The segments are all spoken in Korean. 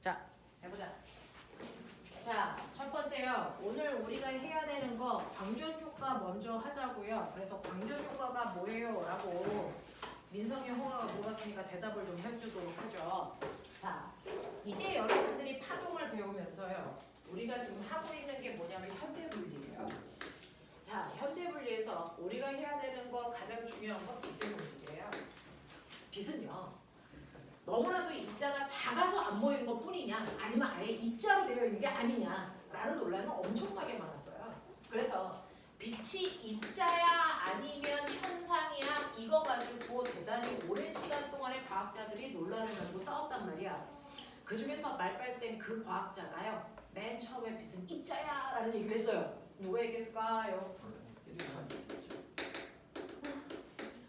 자, 해보자. 자, 첫 번째요. 오늘 우리가 해야 되는 거 광전 효과 먼저 하자고요. 그래서 광전 효과가 뭐예요? 라고 민성이 허가가 물어봤으니까 대답을 좀 해주도록 하죠. 자, 이제 여러분들이 파동을 배우면서요. 우리가 지금 하고 있는 게 뭐냐면 현대분리예요. 자, 현대분리에서 우리가 해야 되는 거 가장 중요한 건 빛의 공식이에요. 빛은요. 너무나도 입자가 작아서 안 보이는 것 뿐이냐 아니면 아예 입자로 되어 있는 게 아니냐라는 논란은 엄청나게 많았어요. 그래서 빛이 입자야 아니면 현상이야 이거 가지고 대단히 오랜 시간 동안에 과학자들이 논란을 갖고 싸웠단 말이야. 그 중에서 말빨생 그 과학자가요. 맨 처음에 빛은 입자야 라는 얘기를 했어요. 누가 얘기했을까요?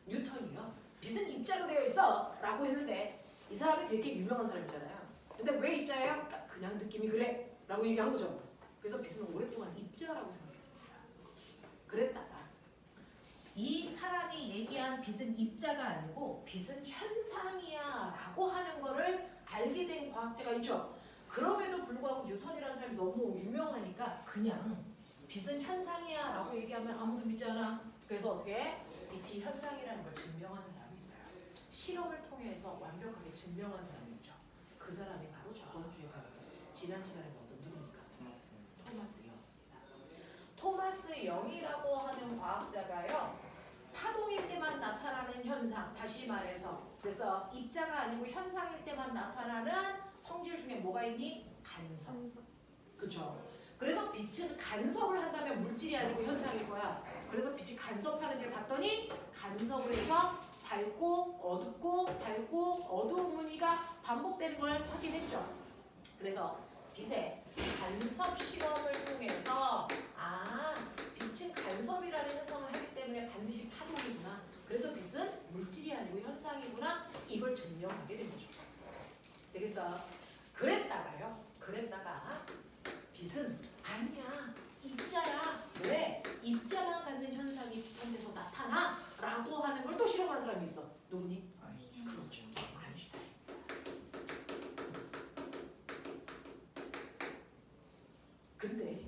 뉴턴이요. 빛은 입자로 되어 있어 라고 했는데 이 사람이 되게 유명한 사람이잖아요. 근데 왜 입자예요? 그냥 느낌이 그래 라고 얘기한 거죠. 그래서 빛은 오랫동안 입자라고 생각했습니다. 그랬다가 이 사람이 얘기한 빛은 입자가 아니고 빛은 현상이야 라고 하는 거를 알게 된 과학자가 있죠. 그럼에도 불구하고 뉴턴이라는 사람이 너무 유명하니까 그냥 빛은 현상이야 라고 얘기하면 아무도 믿지 않아. 그래서 어떻게 빛이 현상이라는 걸 증명한 사람이 있어요. 실험을 통해서 완벽하게 증명한 사람이 있죠. 그 사람이 바로 저번 주에 봤던 지난 시간에 봤던 누굽니까? 토마스 영입니다. 토마스 영이라고 하는 과학자가요. 파동일 때만 나타나는 현상, 다시 말해서 그래서 입자가 아니고 현상일 때만 나타나는 성질 중에 뭐가 있니? 간섭. 그렇죠? 그래서 빛은 간섭을 한다면 물질이 아니고 현상일 거야. 그래서 빛이 간섭하는지를 봤더니 간섭을 해서 밝고 어둡고 밝고 어두운 무늬가 반복되는 걸 확인했죠. 그래서 빛의 간섭 실험을 통해서 빛은 간섭이라는 현상을 하기 때문에 반드시 파동이구나. 그래서 빛은 물질이 아니고 현상이구나. 이걸 증명하게 된 거죠. 되겠어? 그랬다가 빛은 아니야. 입자야. 왜? 입자만 갖는 현상이 빛한테서 나타나 라고 하는 걸 또 실험한 사람이 있어. 누구니? 아인슈타인. 그렇죠. 아인슈타인. 근데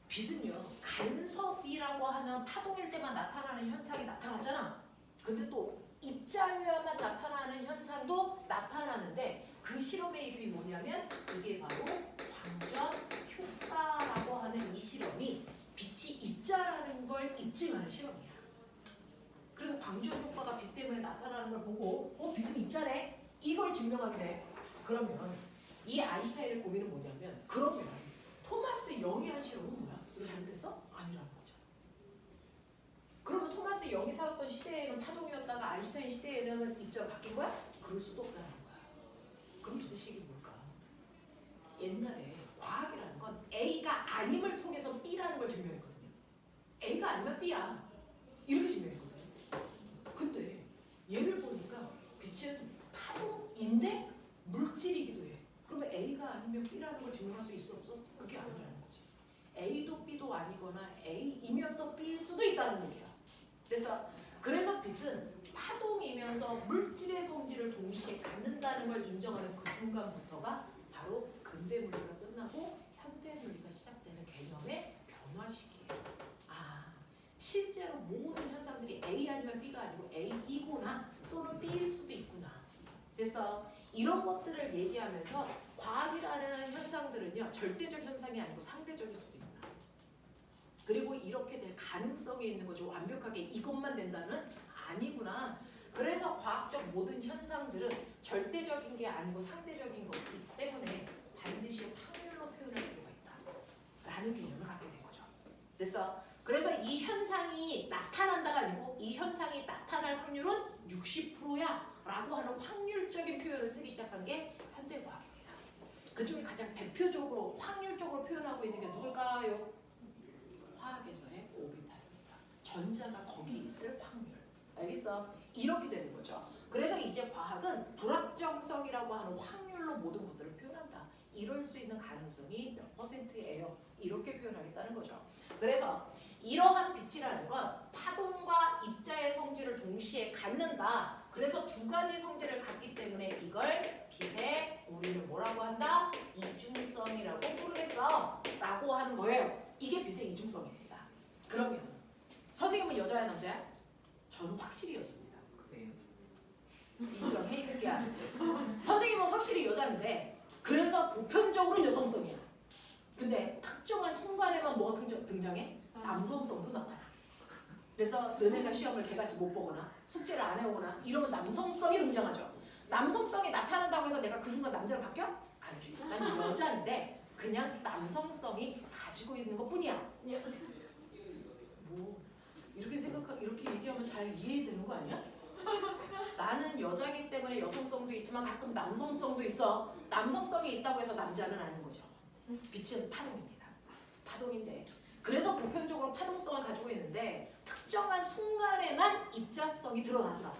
빛은요. 간섭이라고 하는 파동일 때만 나타나는 현상이 나타나잖아. 근데 또 입자여야만 나타나는 현상도 나타나는데 그 실험의 이름이 뭐냐면 이게 바로 광전 효과라고 하는 이 실험이 빛이 입자라는 걸 입증하는 실험이야. 그래서 광전 효과가 빛 때문에 나타나는 걸 보고 빛은 입자네? 이걸 증명하게 돼. 그러면 이 아인슈타인의 고민은 뭐냐면 그러면 토마스 영이 한 실험은 뭐야? 이거 잘못됐어? 아니라는 거죠. 그러면 토마스 영이 살았던 시대에는 파동이었다가 아인슈타인 시대에는 입자로 바뀐 거야? 그럴 수도 없다는 거야. 그럼 도대체 이게 뭘까? 옛날에 과학이라는 건 A가 아님을 통해서 B라는 걸 증명했거든요. A가 아니면 B야. 이렇게 증명했거든요. 근데 얘를 보니까 빛은 파동인데 물질이기도 해. 그러면 A가 아니면 B라는 걸 증명할 수 있어 없어? 그게 아니라는 거지. A도 B도 아니거나 A이면서 B일 수도 있다는 얘기야. 그래서 빛은 파동이면서 물질의 성질을 동시에 갖는다는 걸 인정하는 그 순간부터가 바로 근대 물리가 끝나고 현대 물리가 시작되는 개념의 변화 시기예요. 실제로 모든 현상들이 A 아니면 B가 아니고 A이구나 또는 B일 수도 있구나. 그래서 이런 것들을 얘기하면서 과학이라는 현상들은요 절대적 현상이 아니고 상대적일 수도 있구나. 그리고 이렇게 될 가능성이 있는 거죠. 완벽하게 이것만 된다는 아니구나. 그래서 과학적 모든 현상들은 절대적인 게 아니고 상대적인 거기 때문에 반드시 확률로 표현할 필요가 있다. 라는 개념을 갖게 된 거죠. 그래서 이 현상이 나타난다가 아니고 이 현상이 나타날 확률은 60%야 라고 하는 확률적인 표현을 쓰기 시작한 게 현대과학입니다. 그 중에 가장 대표적으로 확률적으로 표현하고 있는 게 누굴까요? 화학에서의 오비탈입니다. 전자가 거기 있을 확률. 알겠어? 이렇게 되는 거죠. 그래서 이제 과학은 불확정성이라고 하는 확률로 모든 것들을 표현한다. 이럴 수 있는 가능성이 몇 %예요. 이렇게 표현하겠다는 거죠. 그래서 이러한 빛이라는 건 파동과 입자의 성질을 동시에 갖는다. 그래서 두 가지 성질을 갖기 때문에 이걸 빛의 우리는 뭐라고 한다? 있어 라고 하는 거예요. 이게 빛의 이중성입니다. 그러면 선생님은 여자야 남자야? 저는 확실히 여자입니다. 그래요? 인정해 이 새끼야. 선생님은 확실히 여자인데 그래서 보편적으로 여성성이야. 근데 특정한 순간에만 뭐가 등장해? 남성성도 나타나. 그래서 너네가 시험을 개같이 못 보거나 숙제를 안 해오거나 이러면 남성성이 등장하죠. 남성성이 나타난다고 해서 내가 그 순간 남자로 바뀌어? 아니지. 난 여자인데 그냥 남성성이 가지고 있는 것뿐이야. 뭐 이렇게 얘기하면 잘 이해되는 거 아니야? 나는 여자이기 때문에 여성성도 있지만 가끔 남성성도 있어. 남성성이 있다고 해서 남자는 아닌 거죠. 빛은 파동입니다. 파동인데 그래서 보편적으로 파동성을 가지고 있는데 특정한 순간에만 입자성이 드러난다.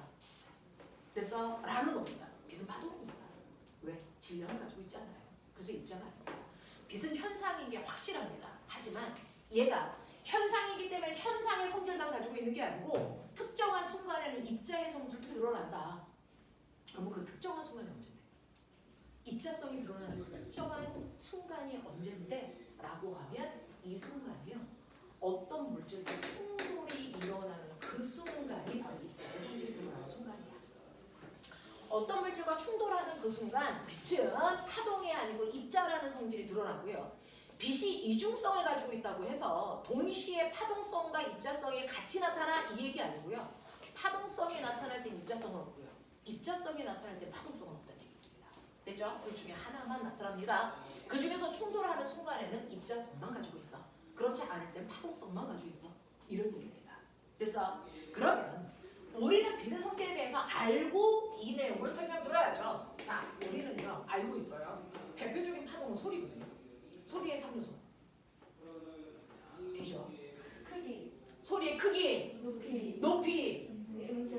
그래서 라는 겁니다. 빛은 파동입니다. 왜? 질량을 가지고 있지 않아요. 그래서 입자가 아닙니다. 빛은 현상인 게 확실합니다. 하지만 얘가 현상이기 때문에 현상의 성질만 가지고 있는 게 아니고 특정한 순간에는 입자의 성질도 드러난다. 그러면 그 특정한 순간이 언제인데? 입자성이 드러나는 그 특정한 순간이 언제인데? 라고 하면 이 순간이요. 어떤 물질과 충돌이 일어나는 그 순간이 바로 입자의 성질이 드러나는 순간이야. 어떤 물질과 충돌하는 그 순간 빛은 파동이 아니고 입자라는 성질이 드러나고요. 빛이 이중성을 가지고 있다고 해서 동시에 파동성과 입자성이 같이 나타나 이 얘기 아니고요. 파동성이 나타날 때 입자성은 없고요. 입자성이 나타날 때 파동성은 없다는 얘기입니다. 됐죠? 둘 중에 하나만 나타납니다. 그 중에서 충돌하는 순간에는 입자성만 가지고 있어. 그렇지 않을 땐 파동성만 가지고 있어. 이런 얘기입니다. 됐어? 그러면 우리는 빛의 성질에 대해서 알고 이 내용을 설명드려야죠. 자, 우리는요 알고 있어요. 대표적인 파동은 소리거든요. 소리의 3요소. 뒤져. 크기, 소리의 크기, 높이,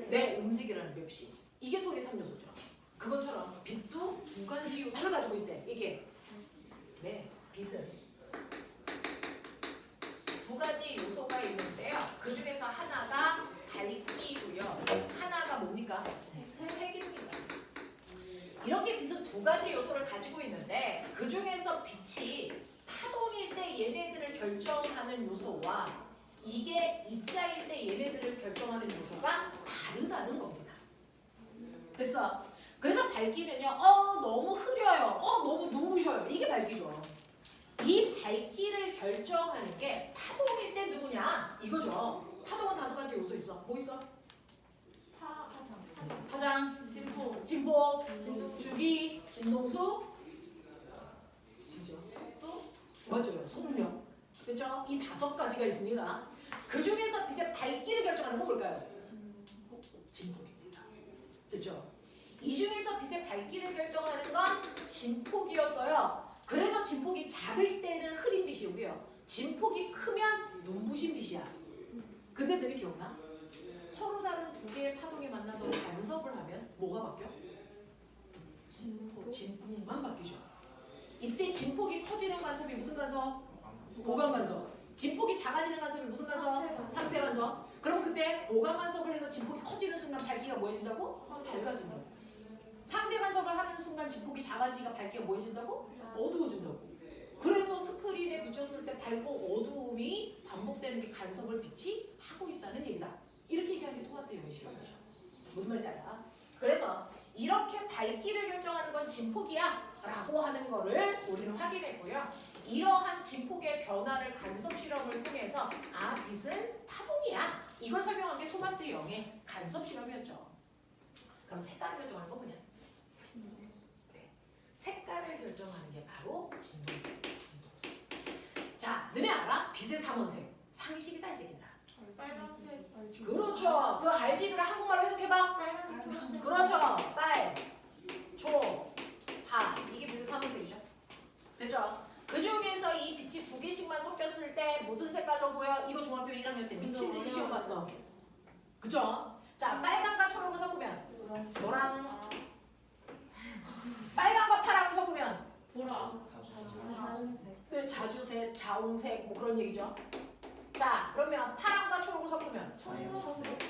네, 음색이라는 맵시. 이게 소리의 3요소죠. 그것처럼 빛도 두 가지 요소를 가지고 있대. 이게 네, 빛은 두 가지 요소가 있는데요. 그 중에서 하나가 밝기고요. 하나가 뭡니까? 색입니다. 이렇게 빛은 두 가지 요소를 가지고 있는데 그 중에서 빛이 파동일 때 얘네들을 결정하는 요소와 이게 입자일 때 얘네들을 결정하는 요소가 다르다는 겁니다. 됐어? 그래서 밝기는요. 너무 흐려요. 너무 눈부셔요. 이게 밝기죠. 이 밝기를 결정하는 게 파동일 때 누구냐? 이거죠. 파동은 5가지 요소 있어. 뭐 있어? 파장, 진보, 주기, 진동수, 진죠. 또 맞아요. 속력. 그렇죠? 이 5가지가 있습니다. 그 중에서 빛의 밝기를 결정하는 건 뭘까요? 진폭입니다. 됐죠? 이 중에서 빛의 밝기를 결정하는 건 진폭이었어요. 그래서 진폭이 작을 때는 흐린 빛이고요. 진폭이 크면 눈부신 빛이야. 근데 너희 기억나? 서로 다른 두 개의 파동이 만나서 간섭을 하면 뭐가 바뀌어? 진폭만 바뀌죠. 이때 진폭이 커지는 간섭이 무슨 간섭? 보강 간섭. 진폭이 작아지는 간섭이 무슨 간섭? 상쇄 간섭. 그럼 그때 보강 간섭을 해서 진폭이 커지는 순간 밝기가 뭐해진다고? 밝아진다고. 상쇄 간섭을 하는 순간 진폭이 작아지니까 밝기가 뭐해진다고? 어두워진다고. 그래서 스크린에 비쳤을 때 밝고 어두움이 반복되는 게 간섭을 빛이 하고 있다는 얘기다. 이렇게 얘기하는 게 토마스 영의 실험이죠. 무슨 말인지 알아? 그래서 이렇게 밝기를 결정하는 건 진폭이야 라고 하는 거를 우리는 확인했고요. 이러한 진폭의 변화를 간섭 실험을 통해서 빛은 파동이야. 이걸 설명한 게 토마스 영의 간섭 실험이었죠. 그럼 색깔을 결정하는 건 뭐냐? 네. 색깔을 결정하는 게 바로 진동수. 자, 너네 알아? 빛의 3원색. 상식이다 이 새끼들아. 빨간색, 그렇죠. 그 RGB를 한국말로 해석해봐. 빨간색, 그렇죠. 빨, 초, 파. 이게 빛의 3원색이죠. 됐죠? 그 중에서 이 빛이 2개씩만 섞였을 때 무슨 색깔로 보여? 이거 중학교 1학년 때 미친 듯이 시험 봤어. 그죠? 자, 빨간과 초록을 섞으면 노랑. 빨간과 파랑을 섞으면 자주색, 네, 자주색, 자홍색 뭐 그런 얘기죠. 자, 그러면 파랑과 초록을 섞으면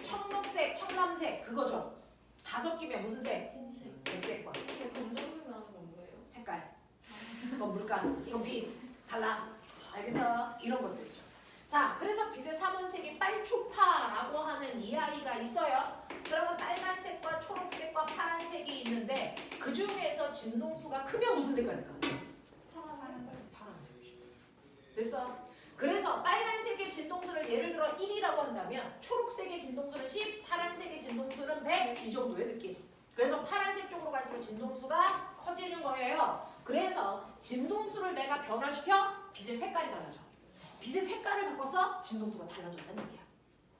청록색, 청남색 그거죠. 다 섞이면 무슨 색? 흰색. 백색과 검정색 나는 건 뭐예요? 색깔. 이건 물감, 이건 빛. 달라. 알겠어? 이런 것들이죠. 자, 그래서 빛의 3원색이 빨초파라고 하는 이 아이가 있어요. 그러면 빨간색과 초록색과 파란색이 있는데 그 중에서 진동수가 크면 무슨 색깔일까? 파란색이죠. 됐어? 그래서 빨간색의 진동수를 예를 들어 1이라고 한다면 초록색의 진동수는 10, 파란색의 진동수는 100 이 정도의 느낌. 그래서 파란색 쪽으로 갈수록 진동수가 커지는 거예요. 그래서 진동수를 내가 변화시켜 빛의 색깔이 달라져. 빛의 색깔을 바꿔서 진동수가 달라졌다는 얘기야.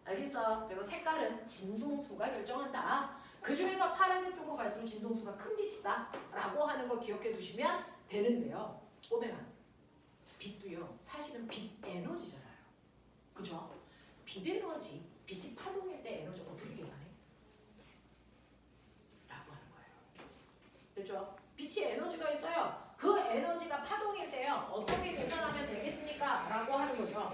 알겠어? 그리고 색깔은 진동수가 결정한다. 그 중에서 파란색 쪽으로 갈수록 진동수가 큰 빛이다 라고 하는 거 기억해 두시면 되는데요. 오메가 빛도요 사실은 빛 에너지잖아요. 그죠? 빛 에너지, 빛이 파동일 때 에너지 어떻게 계산해? 라고 하는 거예요. 됐죠? 빛이 에너지가 있어요. 그 에너지가 파동일 때요 어떻게 계산하면 되겠습니까? 라고 하는 거죠.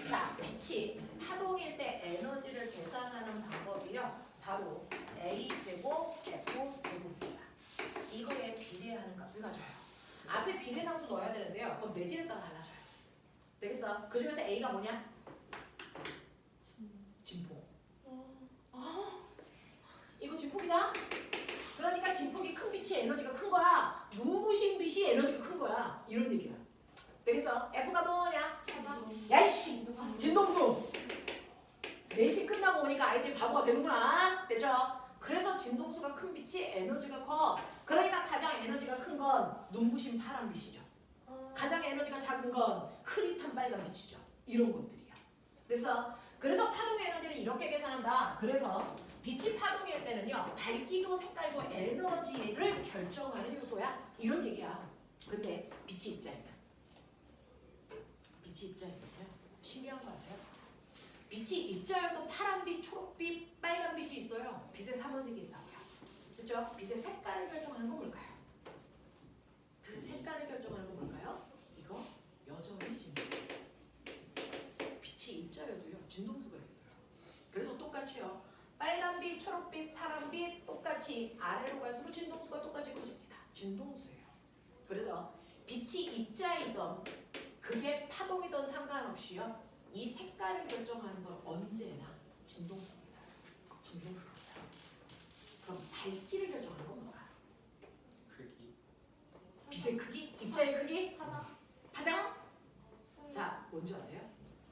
자, 빛이 파동일 때 에너지를 계산하는 방법이요 바로 A제곱 F제곱입니다. 이거에 비례하는 값을 가져요. 앞에 비례상수 넣어야 되는데요 그건 매질에 따라 달라져요. 되겠어? 그 중에서 A가 뭐냐? 진폭. 이거 진폭이다? 그러니까 진폭이 큰 빛이 에너지가 큰 거야. 눈부신 빛이 에너지가 큰 거야. 이런 얘기야. 되겠어? F가 뭐냐? 야이씨! 진동수! 4시 끝나고 오니까 아이들이 바보가 되는구나. 됐죠? 그래서 진동수가 큰 빛이 에너지가 커. 그러니까 가장 에너지가 큰 건 눈부신 파란 빛이죠. 가장 에너지가 작은 건 흐릿한 빨간 빛이죠. 이런 것들이야. 그래서 파동의 에너지는 이렇게 계산한다. 그래서 빛이 파동일 때는요 밝기도 색깔도 에너지를 결정하는 요소야. 이런 얘기야. 근데 빛이 입자이면 신기한 거 아세요? 빛이 입자여도 파란빛, 초록빛, 빨간빛이 있어요. 빛의 3원색이 있다고요. 그렇죠? 빛의 색깔을 결정하는 건 뭘까요? 그 색깔을 결정하는 건 뭘까요? 이거 여전히 진동. 빛이 입자여도요 진동수가 있어요. 그래서 똑같이요. 빨간빛, 초록빛, 파란빛 똑같이 아래로 갈수록 진동수가 똑같이 커집니다. 진동수예요. 그래서 빛이 입자이던 그게 파동이던 상관없이요. 이 색깔을 결정하는 건 언제나 진동수입니다. 그럼 밝기를 결정하는 건 뭘까? 크기. 빛의 크기? 입자의 크기? 하나. 파장? 자, 뭔지 아세요?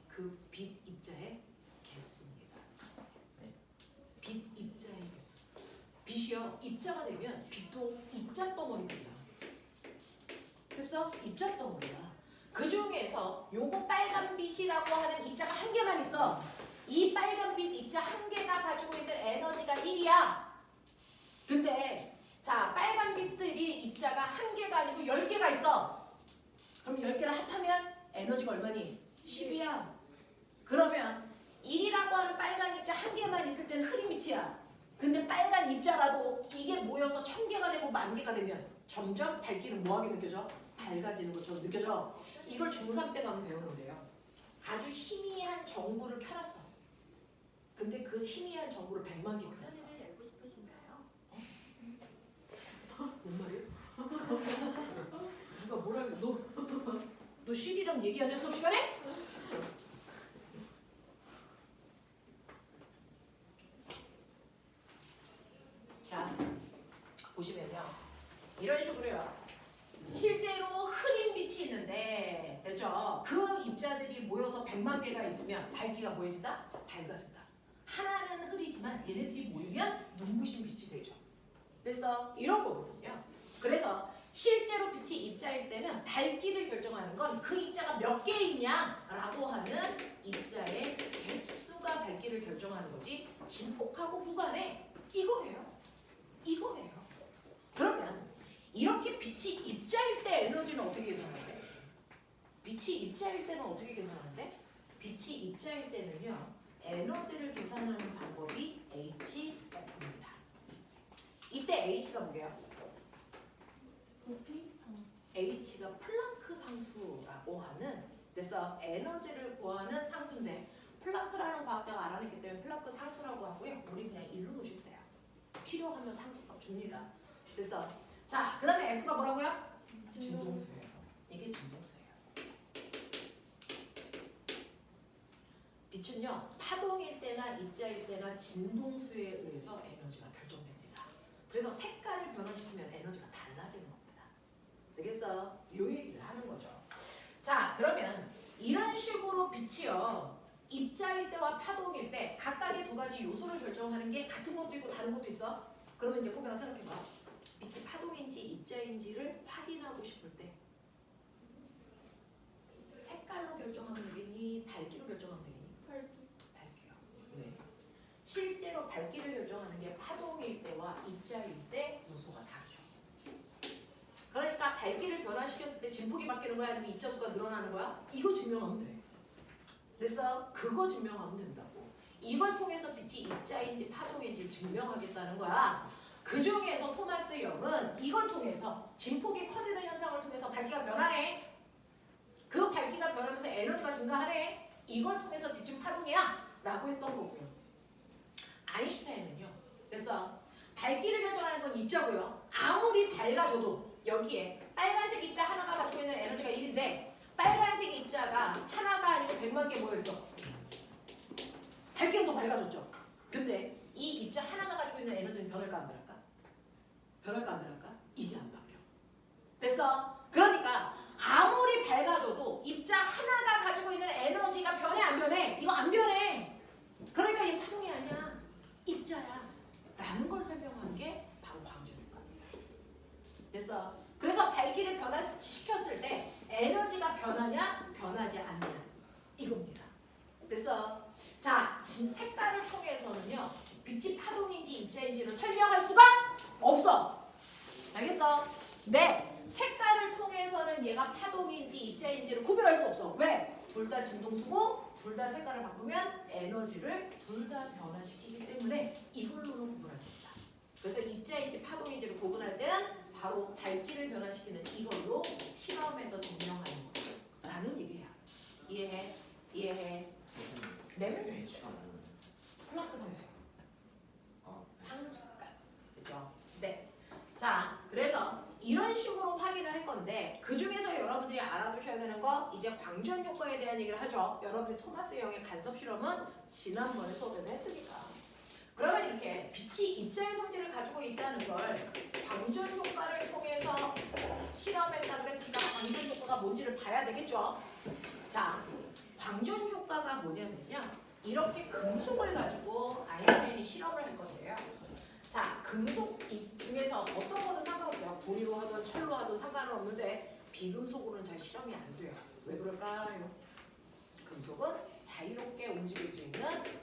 그 빛 입자의 개수입니다. 빛 입자의 개수. 빛이요 입자가 되면 빛도 입자 덩어리입니다. 됐어? 입자 덩어리야. 그 중에서 요거 빨간 빛이라고 하는 입자가 한 개만 있어. 이 빨간 빛 입자 한 개가 가지고 있는 에너지가 1이야. 근데 자 빨간 빛들이 입자가 한 개가 아니고 10개가 있어. 그럼 10개를 합하면 에너지가 얼마니? 10이야. 그러면 1이라고 하는 빨간 입자 한 개만 있을 때는 흐린 빛이야. 근데 빨간 입자라도 이게 모여서 1000개가 되고 10,000개가 되면 점점 밝기는 뭐하게 느껴져? 밝아지는 것처럼 느껴져. 이걸 중3 때 가면 배우는데요. 아주 희미한 전구를 켜놨어. 근데 그 희미한 전구를 100만 개 켜놨어. 소리를 내고 싶으신가요? 뭔 말이야? 누가 뭐라 그래? 너 쉴이랑 얘기하냐 수업 시간에? 자, 보시면요. 이런 식으로요. 실제로 흐린 빛이 있는데, 됐죠? 그 입자들이 모여서 100만 개가 있으면 밝기가 뭐해진다? 밝아진다. 하나는 흐리지만 얘네들이 모이면 눈부신 빛이 되죠. 됐어? 이런 거거든요. 그래서 실제로 빛이 입자일 때는 밝기를 결정하는 건 그 입자가 몇 개 있냐라고 하는 입자의 개수가 밝기를 결정하는 거지 진폭하고 무관해. 이거예요. 그러면 이렇게 빛이 입자일 때 에너지는 어떻게 계산하는데? 빛이 입자일 때는 어떻게 계산하는데? 빛이 입자일 때는요. 에너지를 계산하는 방법이 HF입니다. 이때 H가 뭐예요? H가 플랑크 상수라고 하는 그래서 에너지를 구하는 상수인데 플랑크라는 과학자가 알아냈기 때문에 플랑크 상수라고 하고요. 우리 그냥 일로 놓으시면 돼요. 필요하면 상수값 줍니다. 됐어. 자, 그 다음에 F가 뭐라고요? 진동수예요. 이게 진동수예요. 이것은요 파동일 때나 입자일 때나 진동수에 의해서 에너지가 결정됩니다. 그래서 색깔을 변화시키면 에너지가 달라지는 겁니다. 되겠어요? 요 얘기를 하는 거죠. 자, 그러면 이런 식으로 빛이요 입자일 때와 파동일 때 각각의 두 가지 요소를 결정하는 게 같은 것도 있고 다른 것도 있어. 그러면 이제 포비가 생각해봐. 빛이 파동인지 입자인지를 확인하고 싶을 때 색깔로 결정하면 되겠니? 밝기로 결정하면 되겠니? 밝기요. 왜? 실제로 밝기를 결정하는 게 파동일 때와 입자일 때 요소가 다르죠. 그러니까 밝기를 변화시켰을 때 진폭이 바뀌는 거야? 아니면 입자수가 늘어나는 거야? 이거 증명하면 돼. 됐어? 그거 증명하면 된다고. 이걸 통해서 빛이 입자인지 파동인지 증명하겠다는 거야. 그 중에서 토마스 영은 이걸 통해서 진폭이 커지는 현상을 통해서 밝기가 변하네. 그 밝기가 변하면서 에너지가 증가하네. 이걸 통해서 빛은 파동이야 라고 했던 거고요. 아인슈타인은요. 그래서 밝기를 결정하는 건 입자고요. 아무리 밝아져도 여기에 빨간색 입자 하나가 가지고 있는 에너지가 1인데 빨간색 입자가 하나가 아니고 100만 개 모여있어. 밝기는 더 밝아졌죠. 근데 이 입자 하나가 가지고 있는 에너지는 변할까 안 변할까? 변할까 안 변할까? 이게 안 바뀌어. 됐어? 그러니까 아무리 밝아져도 입자 하나가 가지고 있는 에너지가 변해 안 변해? 이거 안 변해. 그러니까 이 파동이 아니야. 입자야. 라는 걸 설명한 게 바로 광전효과입니다. 됐어? 그래서 밝기를 변화시켰을 때 에너지가 변하냐? 변하지 않냐? 이겁니다. 됐어? 자, 색깔을 통해서는요. 빛이 파동인지 입자인지를 설명할 수가 없어. 알겠어? 네. 색깔을 통해서는 얘가 파동인지 입자인지를 구별할 수 없어. 왜? 둘 다 진동수고 둘 다 색깔을 바꾸면 에너지를 둘 다 변화시키기 때문에 이걸로는 구분할 수 없다. 그래서 입자인지 파동인지를 구분할 때는 바로 밝기를 변화시키는 이걸로 실험에서 증명하는 거라는 얘기야. 이해해? 이해해? 네? 플랑크 상수. 상수값. 그죠? 네. 자, 그래서 이런 식으로 확인을 할 건데 그 중에서 여러분들이 알아두셔야 되는 거 이제 광전 효과에 대한 얘기를 하죠. 여러분들 토마스 영의 간섭 실험은 지난번에 수업에서 했으니까. 그러면 이렇게 빛이 입자의 성질을 가지고 있다는 걸 광전 효과를 통해서 실험했다 그랬으니까 광전 효과가 뭔지를 봐야 되겠죠. 자, 광전 효과가 뭐냐면요. 이렇게 금속을 가지고 아인슈타인이 실험을 할 건데요. 자, 금속 중에서 어떤 거는 상관없어요. 구리로 하든 철로 하든 상관은 없는데 비금속으로는 잘 실험이 안 돼요. 왜 그럴까요? 금속은 자유롭게 움직일 수 있는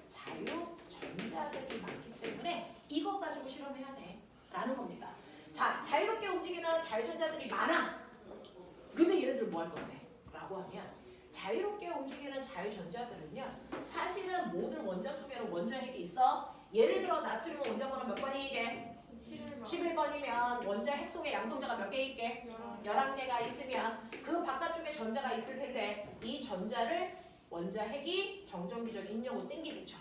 자유전자들이 많기 때문에 이거 가지고 실험해야 돼 라는 겁니다. 자, 자유롭게 움직이는 자유전자들이 많아. 근데 얘네들 뭐 할 건데? 라고 하면 자유롭게 움직이는 자유전자들은요. 사실은 모든 원자 속에는 원자핵이 있어. 예를 들어 나트륨 원자 번호 몇 번이 이게? 11번이면 원자 핵 속에 양성자가 몇 개 있게? 11개가 있으면 그 바깥쪽에 전자가 있을 텐데 이 전자를 원자 핵이 정전기적 인력으로 땡기겠죠.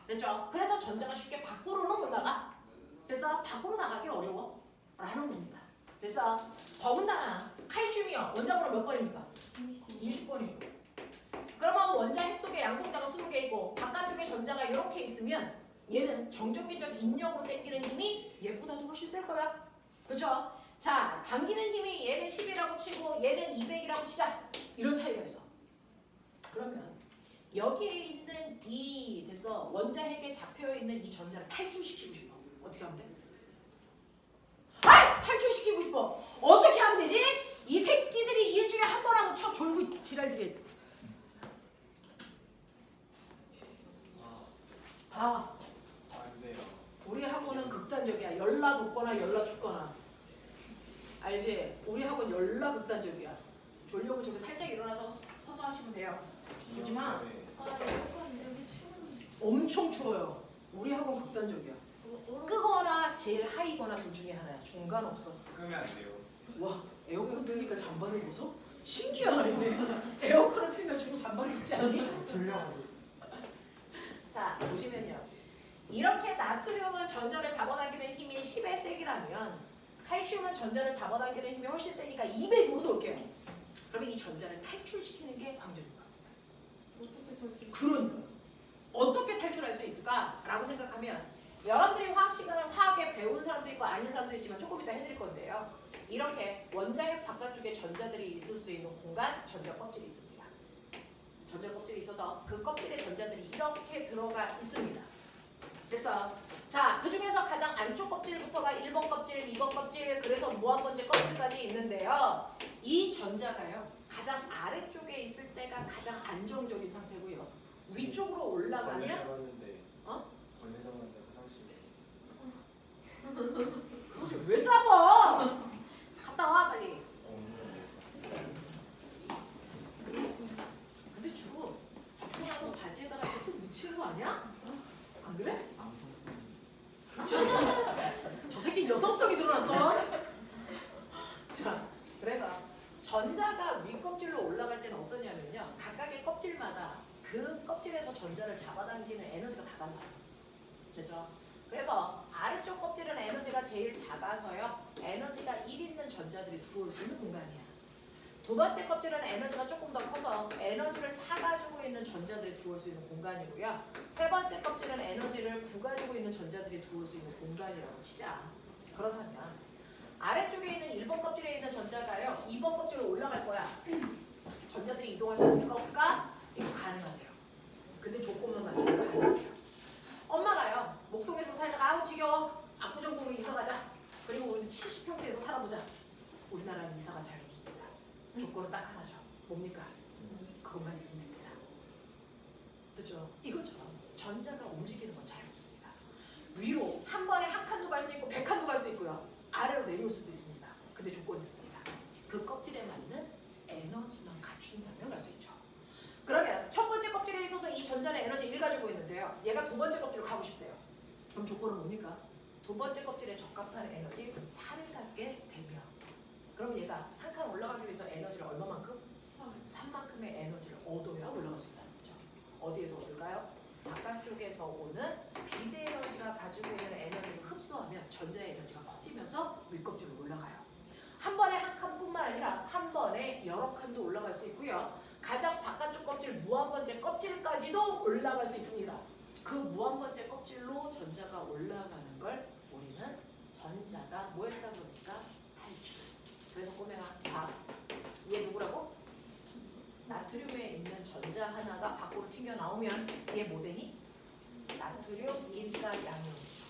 됐죠? 그래서 전자가 쉽게 밖으로는 못 나가. 그래서 밖으로 나가기 어려워 라는 겁니다. 그래서 더군다나 칼슘이요. 원자 번호 몇 번입니까? 20번이죠. 그러면 원자 핵 속에 양성자가 20개 있고 바깥쪽에 전자가 이렇게 있으면 얘는 정전기적 인력으로 당기는 힘이 얘보다도 훨씬 셀 거야. 그렇죠? 자, 당기는 힘이 얘는 10이라고 치고 얘는 200이라고 치자. 이런 차이가 있어. 그러면 여기에 있는 이 됐어. 원자 핵에 잡혀 있는 이 전자를 탈출시키고 싶어. 어떻게 하면 돼? 아! 탈출시키고 싶어. 어떻게 하면 되지? 이 새끼들이 일주일에 한 번 하고 쳐 졸고 지랄들이. 아, 우리 학원은 극단적이야. 열나 돋거나 열나 춥거나. 알지? 우리 학원 열나 극단적이야. 졸려면 저기 살짝 일어나서 서서 하시면 돼요. 하지만 엄청 추워요. 우리 학원 극단적이야. 끄거나 제일 하이거나 둘 중에 하나야. 중간 없어. 끄면 안 돼요. 와, 에어컨 틀니까 잠바를 벗어? 신기하네. 에어컨을 틀면 주로 잠바를 입지 않니? 자, 보시면요. 이렇게 나트륨은 전자를 잡아당기는 힘이 10의 세기라면 칼슘은 전자를 잡아당기는 힘이 훨씬 세니까 200으로 놓을게요. 그러면 이 전자를 탈출시키는 게 광전효과. 어떻게 저지? 그러니까 어떻게 탈출할 수 있을까라고 생각하면 여러분들이 화학 시간을 화학에 배운 사람도 있고 아닌 사람도 있지만 조금 이따 해드릴 건데요. 이렇게 원자핵 바깥쪽에 전자들이 있을 수 있는 공간 전자 껍질이 있습니다. 전자 껍질이 있어서 그 껍질에 전자들이 이렇게 들어가 있습니다. 그래서 자, 그 중에서 가장 안쪽 껍질부터가 1번 껍질, 2번 껍질, 그래서 무한번째 껍질까지 있는데요. 이 전자가요. 가장 아래쪽에 있을 때가 가장 안정적인 상태고요. 위쪽으로 원래 올라가면 잡았는데. 어? 원래 잡았는데 화장실. 그게 왜 잡아? 갔다 와 빨리. 모르겠어. 근데 주로 잡고 나서 바지에다가 이렇게 쓱 묻히는 거 아니야? 안 그래? 저 새끼 여성성이 드러났어. 자, 그래서 전자가 윗껍질로 올라갈 때는 어떠냐면요. 각각의 껍질마다 그 껍질에서 전자를 잡아당기는 에너지가 다 달라요. 됐죠? 그래서 아래쪽 껍질은 에너지가 제일 작아서요. 에너지가 1 있는 전자들이 들어올 수 있는 공간이야. 두 번째 껍질은 에너지가 조금 더 커서 에너지를 4 가지고 있는 전자들이 들어올 수 있는 공간이고요. 세 번째 껍질은 에너지를 9 가지고 있는 전자들이 들어올 수 있는 공간이라고 치자. 그렇다면 아래쪽에 있는 1번 껍질에 있는 전자가요. 2번 껍질로 올라갈 거야. 전자들이 이동할 수 있을까 없을까? 이거 가능하대요. 근데 조건만 맞추면 가능하대요. 엄마가요. 목동에서 살다가 아우 지겨워. 압구정동으로 이사 가자. 그리고 우리 70평대에서 살아보자. 우리나라는 이사가 잘 없습니다. 조건은 딱 하나죠. 뭡니까? 그것만 있으면 됩니다. 그렇죠? 이것처럼 전자가 움직이는 건 잘 없습니다. 위로 한 번에 한 칸도 갈 수 있고 100칸도 갈 수 있고요. 아래로 내려올 수도 있습니다. 근데 조건이 있습니다. 그 껍질에 맞는 에너지만 갖춘다면 갈 수 있죠. 그러면 첫 번째 껍질에 있어서 이 전자는 에너지 1 가지고 있는데요. 얘가 두 번째 껍질로 가고 싶대요. 그럼 조건은 뭡니까? 두 번째 껍질에 적합한 에너지 4를 갖게 되면 그럼 얘가 한 칸 올라가기 위해서 에너지를 얼마만큼? 3만큼의 에너지를 얻어야 올라갈 수 있다는 거죠. 어디에서 얻을까요? 바깥쪽에서 오는 비대 에너지가 가지고 있는 에너지를 흡수하면 전자의 에너지가 커지면서 윗껍질로 올라가요. 한 번에 한 칸뿐만 아니라 한 번에 여러 칸도 올라갈 수 있고요. 가장 바깥쪽 껍질 무한번째 껍질까지도 올라갈 수 있습니다. 그 무한번째 껍질로 전자가 올라가는 걸 우리는 전자가 뭐 했다고 합니까? 탈출. 그래서 꼬맹아 봐. 얘 누구라고? 나트륨에 있는 전자 하나가 밖으로 튕겨 나오면 얘 뭐 되니? 나트륨 1가 양이온이죠.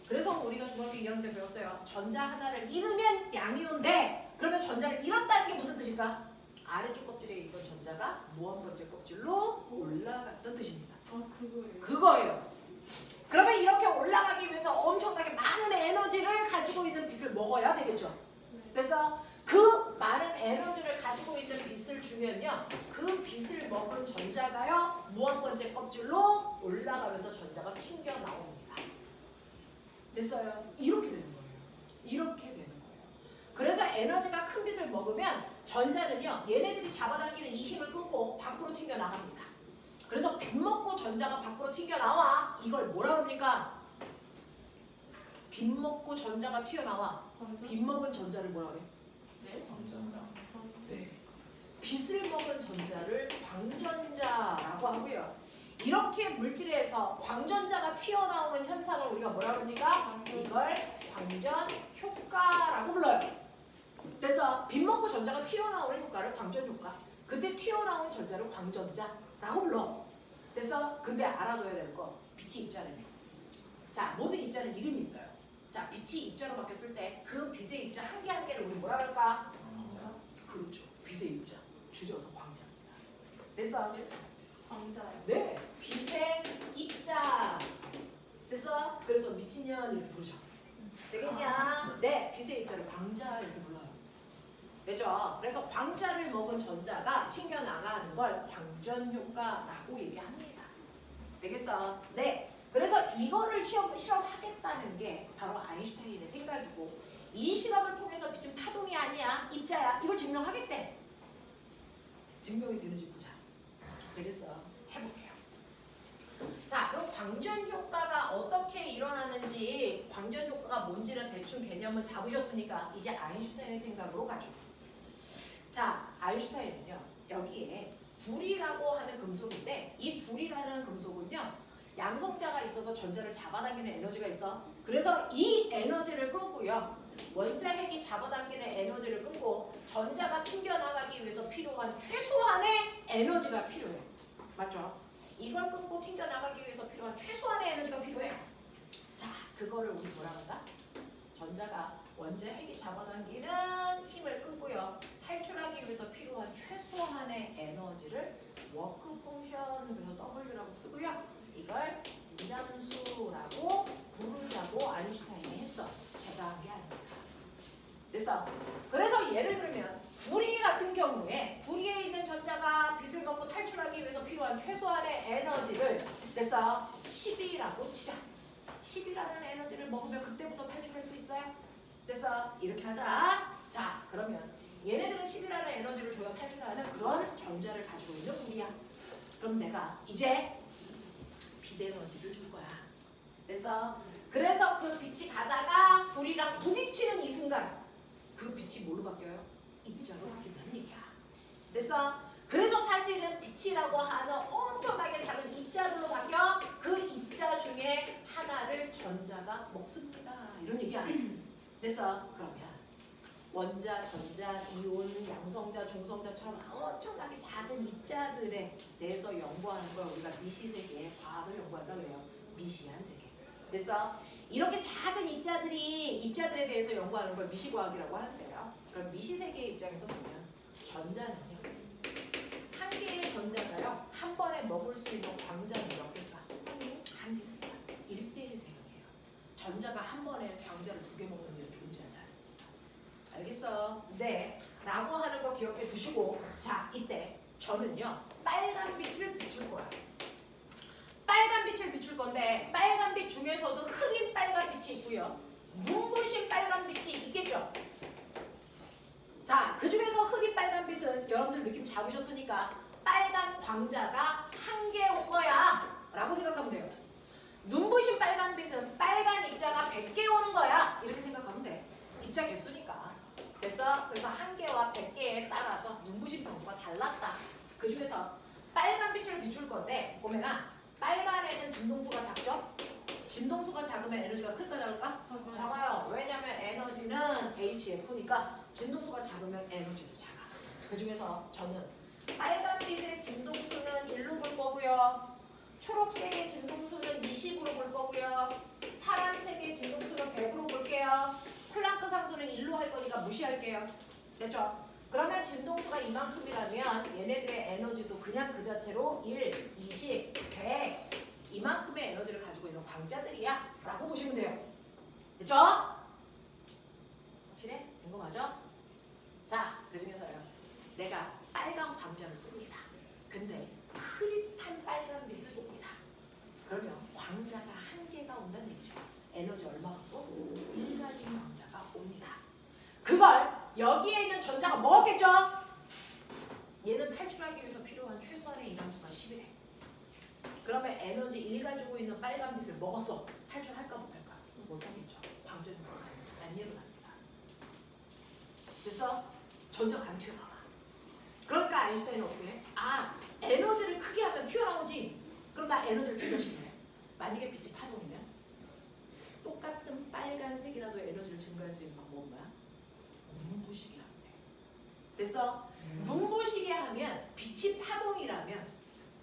그래서 우리가 중학교 2학년 때 배웠어요. 전자 하나를 잃으면 양이온 돼. 그러면 전자를 잃었다는 게 무슨 뜻일까? 아래쪽 껍질에 있던 전자가 무한번째 껍질로 올라갔던 뜻입니다. 그거예요. 그거예요. 그러면 이렇게 올라가기 위해서 엄청나게 많은 에너지를 가지고 있는 빛을 먹어야 되겠죠. 그래서 그 많은 에너지를 가지고 있는 빛을 주면요. 그 빛을 먹은 전자가요. 무한번째 껍질로 올라가면서 전자가 튕겨 나옵니다. 됐어요? 이렇게 되는 거예요. 이렇게 되는 거예요. 그래서 에너지가 큰 빛을 먹으면 전자는요. 얘네들이 잡아당기는 이 힘을 끊고 밖으로 튕겨 나갑니다. 그래서 빛 먹고 전자가 밖으로 튕겨 나와. 이걸 뭐라 그럽니까? 빛 먹고 전자가 튀어나와. 빛 먹은 전자를 뭐라 그래? 네? 네. 빛을 먹은 전자를 광전자라고 하고요. 이렇게 물질에서 광전자가 튀어나오는 현상을 우리가 뭐라 그럽니까? 이걸 광전 효과라고 불러요. 그래서 빛 먹고 전자가 튀어나오는 효과를 광전 효과. 그때 튀어나온 전자를 광전자라고 불러. 그래서 근데 알아둬야 될 거 빛이 입자래요. 자, 모든 입자는 이름이 있어요. 자, 빛이 입자로 바뀌었을 때 그 빛의 입자 한 개 한 개를 우리 뭐라 그럴까? 그렇죠. 빛의 입자. 줄여서 광자입니다. 됐어? 광자요. 네. 빛의 입자. 됐어? 그래서 미친년 이렇게 부르죠. 되겠냐? 네. 빛의 입자를 광자 이렇게 불러요. 되죠? 그래서 광자를 먹은 전자가 튕겨나가는 걸 광전효과라고 얘기합니다. 되겠어? 네. 그래서 이거를 실험하겠다는 게 바로 아인슈타인의 생각이고 이 실험을 통해서 빛은 파동이 아니야. 입자야. 이걸 증명하겠대. 증명이 되는지 보자. 되겠어? 해볼게요. 자, 그럼 광전 효과가 어떻게 일어나는지 광전 효과가 뭔지는 대충 개념을 잡으셨으니까 이제 아인슈타인의 생각으로 가죠. 자, 아인슈타인은요. 여기에 불이라고 하는 금속인데 이 불이라는 금속은요 양성자가 있어서 전자를 잡아당기는 에너지가 있어. 그래서 이 에너지를 끊고요 원자핵이 잡아당기는 에너지를 끊고 전자가 튕겨나가기 위해서 필요한 최소한의 에너지가 필요해. 맞죠? 이걸 끊고 튕겨나가기 위해서 필요한 최소한의 에너지가 필요해. 자, 그거를 우리 뭐라 한다? 전자가 원자핵이 잡아당기는 힘을 끊고요. 탈출하기 위해서 필요한 최소한의 에너지를 워크 펑션, 그래서 W라고 쓰고요. 이걸 이함수라고 부르자고 아인슈타인이 했어. 제가 한 게 아닙니다. 그래서 예를 들면 구리 같은 경우에 구리에 있는 전자가 빛을 먹고 탈출하기 위해서 필요한 최소한의 에너지를 그래서 10이라고 치자. 10이라는 에너지를 먹으면 그때부터 탈출할 수 있어요? 됐어? 이렇게 하자. 자, 그러면 얘네들은 10이라는 에너지를 줘야 탈출하는 그런 전자를 가지고 있는 물이야. 그럼 내가 이제 빛 에너지를 줄 거야. 됐어? 그래서 그 빛이 가다가 불이랑 부딪히는 이 순간 그 빛이 뭘로 바뀌어요? 입자로 바뀐다는 얘기야. 됐어? 그래서 사실은 빛이라고 하는 엄청나게 작은 입자들로 바뀌어 그 입자 중에 하나를 전자가 먹습니다. 이런 얘기야. 그래서 그러면 원자, 전자, 이온, 양성자, 중성자처럼 엄청나게 작은 입자들에 대해서 연구하는 걸 우리가 미시세계의 과학을 연구한다 그래요. 미시한 세계. 그래서 이렇게 작은 입자들에 대해서 연구하는 걸 미시과학이라고 하는데요. 그럼 미시세계의 입장에서 보면 전자는요. 한 개의 전자가요. 한 번에 먹을 수 있는 광장이 몇 개일까? 한 개입니다. 1대1 대응이에요. 전자가 한 번에 광자를 2개 먹는 일은 존재하지 않습니다. 알겠어? 네. 라고 하는 거 기억해 두시고 자, 이때 저는요. 빨간 빛을 비출 거야. 빨간 빛을 비출 건데 빨간 빛 중에서도 흐린 빨간 빛이 있고요. 눈부신 빨간 빛이 있겠죠? 자, 그 중에서 흐린 빨간 빛은 여러분들 느낌 잡으셨으니까 빨간 광자가 한 개 온 거야 라고 생각하면 돼요. 눈부신 빨간 빛은 빨간 입자가 100개 오는 거야 이렇게 생각하면 돼. 입자 개수니까. 됐어? 그래서 한 개와 100개에 따라서 눈부신 방구가 달랐다. 그 중에서 빨간 빛을 비출 건데 보면아 빨간에는 진동수가 작죠? 진동수가 작으면 에너지가 클까 작을까? 작아요. 왜냐면 에너지는 HF니까 진동수가 작으면 에너지도 작아. 그 중에서 저는 빨간빛의 진동수는 1로 볼 거고요. 초록색의 진동수는 20으로 볼 거고요. 파란색의 진동수는 100으로 볼게요. 플랑크 상수는 1로 할 거니까 무시할게요. 됐죠? 그러면 진동수가 이만큼이라면 얘네들의 에너지도 그냥 그 자체로 1, 20, 100 이만큼의 에너지를 가지고 있는 광자들이야 라고 보시면 돼요. 됐죠? 확실해? 된 거 맞아? 자, 그 중에서요. 내가 빨간 광자를 쏩니다. 근데 흐릿한 빨간 빛을 쏩니다. 그러면 광자가 한 개가 온다는 얘기죠. 에너지 얼마 갖고? 1가지 광자가 옵니다. 그걸 여기에 있는 전자가 먹었겠죠? 얘는 탈출하기 위해서 필요한 최소한의 이함수가 10이래. 그러면 에너지 1 가지고 있는 빨간빛을 먹었어. 탈출할까 못할까? 못하겠죠. 광전이 안 일어납니다. 그래서 전자가 안 튀어나와. 그러니까 아인슈타인은 어떻게 해? 아, 에너지를 크게 하면 튀어나오지. 그럼 나 에너지를 증가시키래. 만약에 빛이 파동이면 똑같은 빨간색이라도 에너지를 증가할 수 있는 방법은 뭐야? 눈부시게 하면 돼. 됐어? 눈부시게 하면 빛이 파동이라면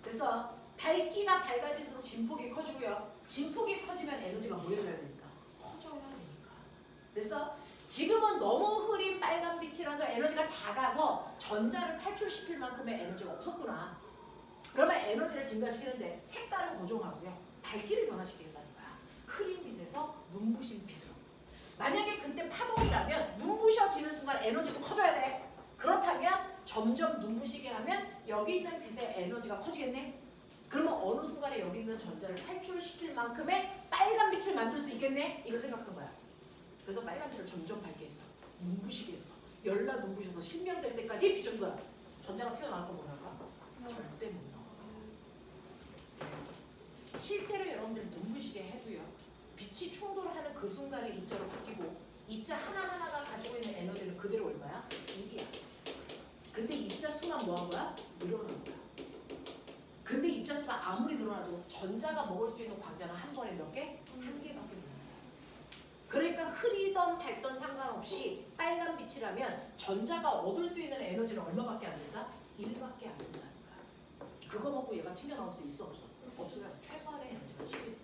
그래서 밝기가 밝아질수록 진폭이 커지고요. 진폭이 커지면 에너지가 모여져야 되니까 커져야 되니까. 그래서 지금은 너무 흐린 빨간 빛이라서 에너지가 작아서 전자를 탈출시킬 만큼의 에너지가 없었구나. 그러면 에너지를 증가시키는데 색깔은 고정하고요. 밝기를 변화시키겠다는 거야. 흐린 빛에서 눈부신 빛으로. 만약에 그때 파동이라면 눈부셔지는 순간 에너지도 커져야 돼. 그렇다면 점점 눈부시게 하면 여기 있는 빛의 에너지가 커지겠네. 그러면 어느 순간에 여기 있는 전자를 탈출시킬 만큼의 빨간 빛을 만들 수 있겠네. 이거 생각한 거야. 그래서 빨간 빛을 점점 밝게 했어. 눈부시게 했어. 열나 눈부셔서 신명될 때까지 비춘 거야. 전자가 튀어나올 거 못 나가? 절대 못 나와. 실제로 여러분들이 눈부시게 해도요. 빛이 충돌하는 그 순간에 입자로 바뀌고 입자 하나하나가 가지고 있는 에너지는 그대로 얼마야? 1이야. 근데 입자 수만 뭐한 거야? 늘어난 거야. 광자가 아무리 늘어나도 전자가 먹을 수 있는 광자는 한 번에 몇 개? 한 개밖에 못 나요. 그러니까 흐리던 밝던 상관없이 빨간 빛이라면 전자가 얻을 수 있는 에너지는 얼마밖에 안 된다? 1밖에 안 된다는 거야. 그거 먹고 얘가 튕겨나올 수 있어 없어? 없어요. 최소한의 에너지가 10.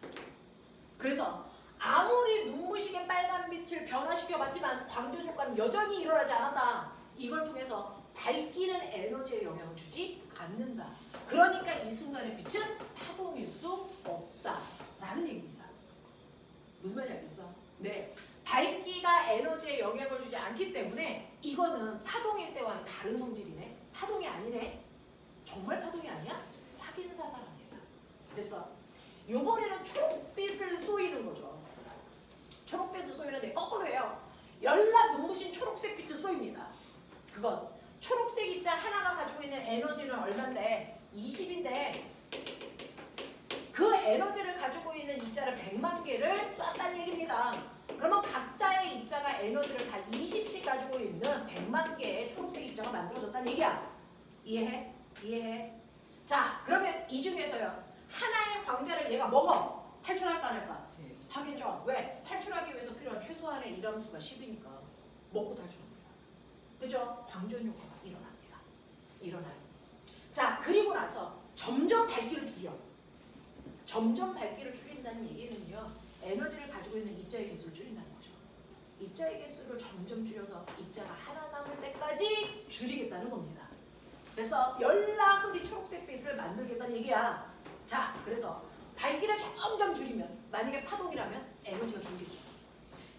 그래서 아무리 눈부시게 빨간 빛을 변화시켜봤지만 광전 효과는 여전히 일어나지 않았다. 이걸 통해서 밝기는 에너지에 영향을 주지 않는다. 그러니까 이 순간의 빛은 파동일 수 없다라는 얘기입니다. 무슨 말인지 알겠어? 네, 밝기가 에너지에 영향을 주지 않기 때문에 이거는 파동일 때와는 다른 성질이네. 파동이 아니네. 정말 파동이 아니야? 확인사살 아니야. 됐어. 요번에는 초록빛을 쏘이는 거죠. 초록빛을 쏘이는데 거꾸로 해요. 열나 눈부신 초록색 빛을 쏘입니다. 그건 초록색 입자 하나가 가지고 있는 에너지는 얼마인데 20인데 그 에너지를 가지고 있는 입자를 100만 개를 쐈다는 얘기입니다. 그러면 각자의 입자가 에너지를 다 20씩 가지고 있는 100만 개의 초록색 입자가 만들어졌다는 얘기야. 이해해? 이해해? 자, 그러면 이 중에서요. 하나의 광자를 얘가 먹어. 탈출할까 안 할까? 네. 하겠죠. 왜? 탈출하기 위해서 필요한 최소한의 일함수가 10이니까 먹고 탈출합니다. 그죠? 광전 효과가 일어납니다. 일어나요. 자, 그리고 나서 점점 밝기를 줄여. 점점 밝기를 줄인다는 얘기는요. 에너지를 가지고 있는 입자의 개수를 줄인다는 거죠. 입자의 개수를 점점 줄여서 입자가 하나 남을 때까지 줄이겠다는 겁니다. 그래서 열나흐리 초록색 빛을 만들겠다는 얘기야. 자, 그래서 밝기를 점점 줄이면 만약에 파동이라면 에너지가 줄겠죠.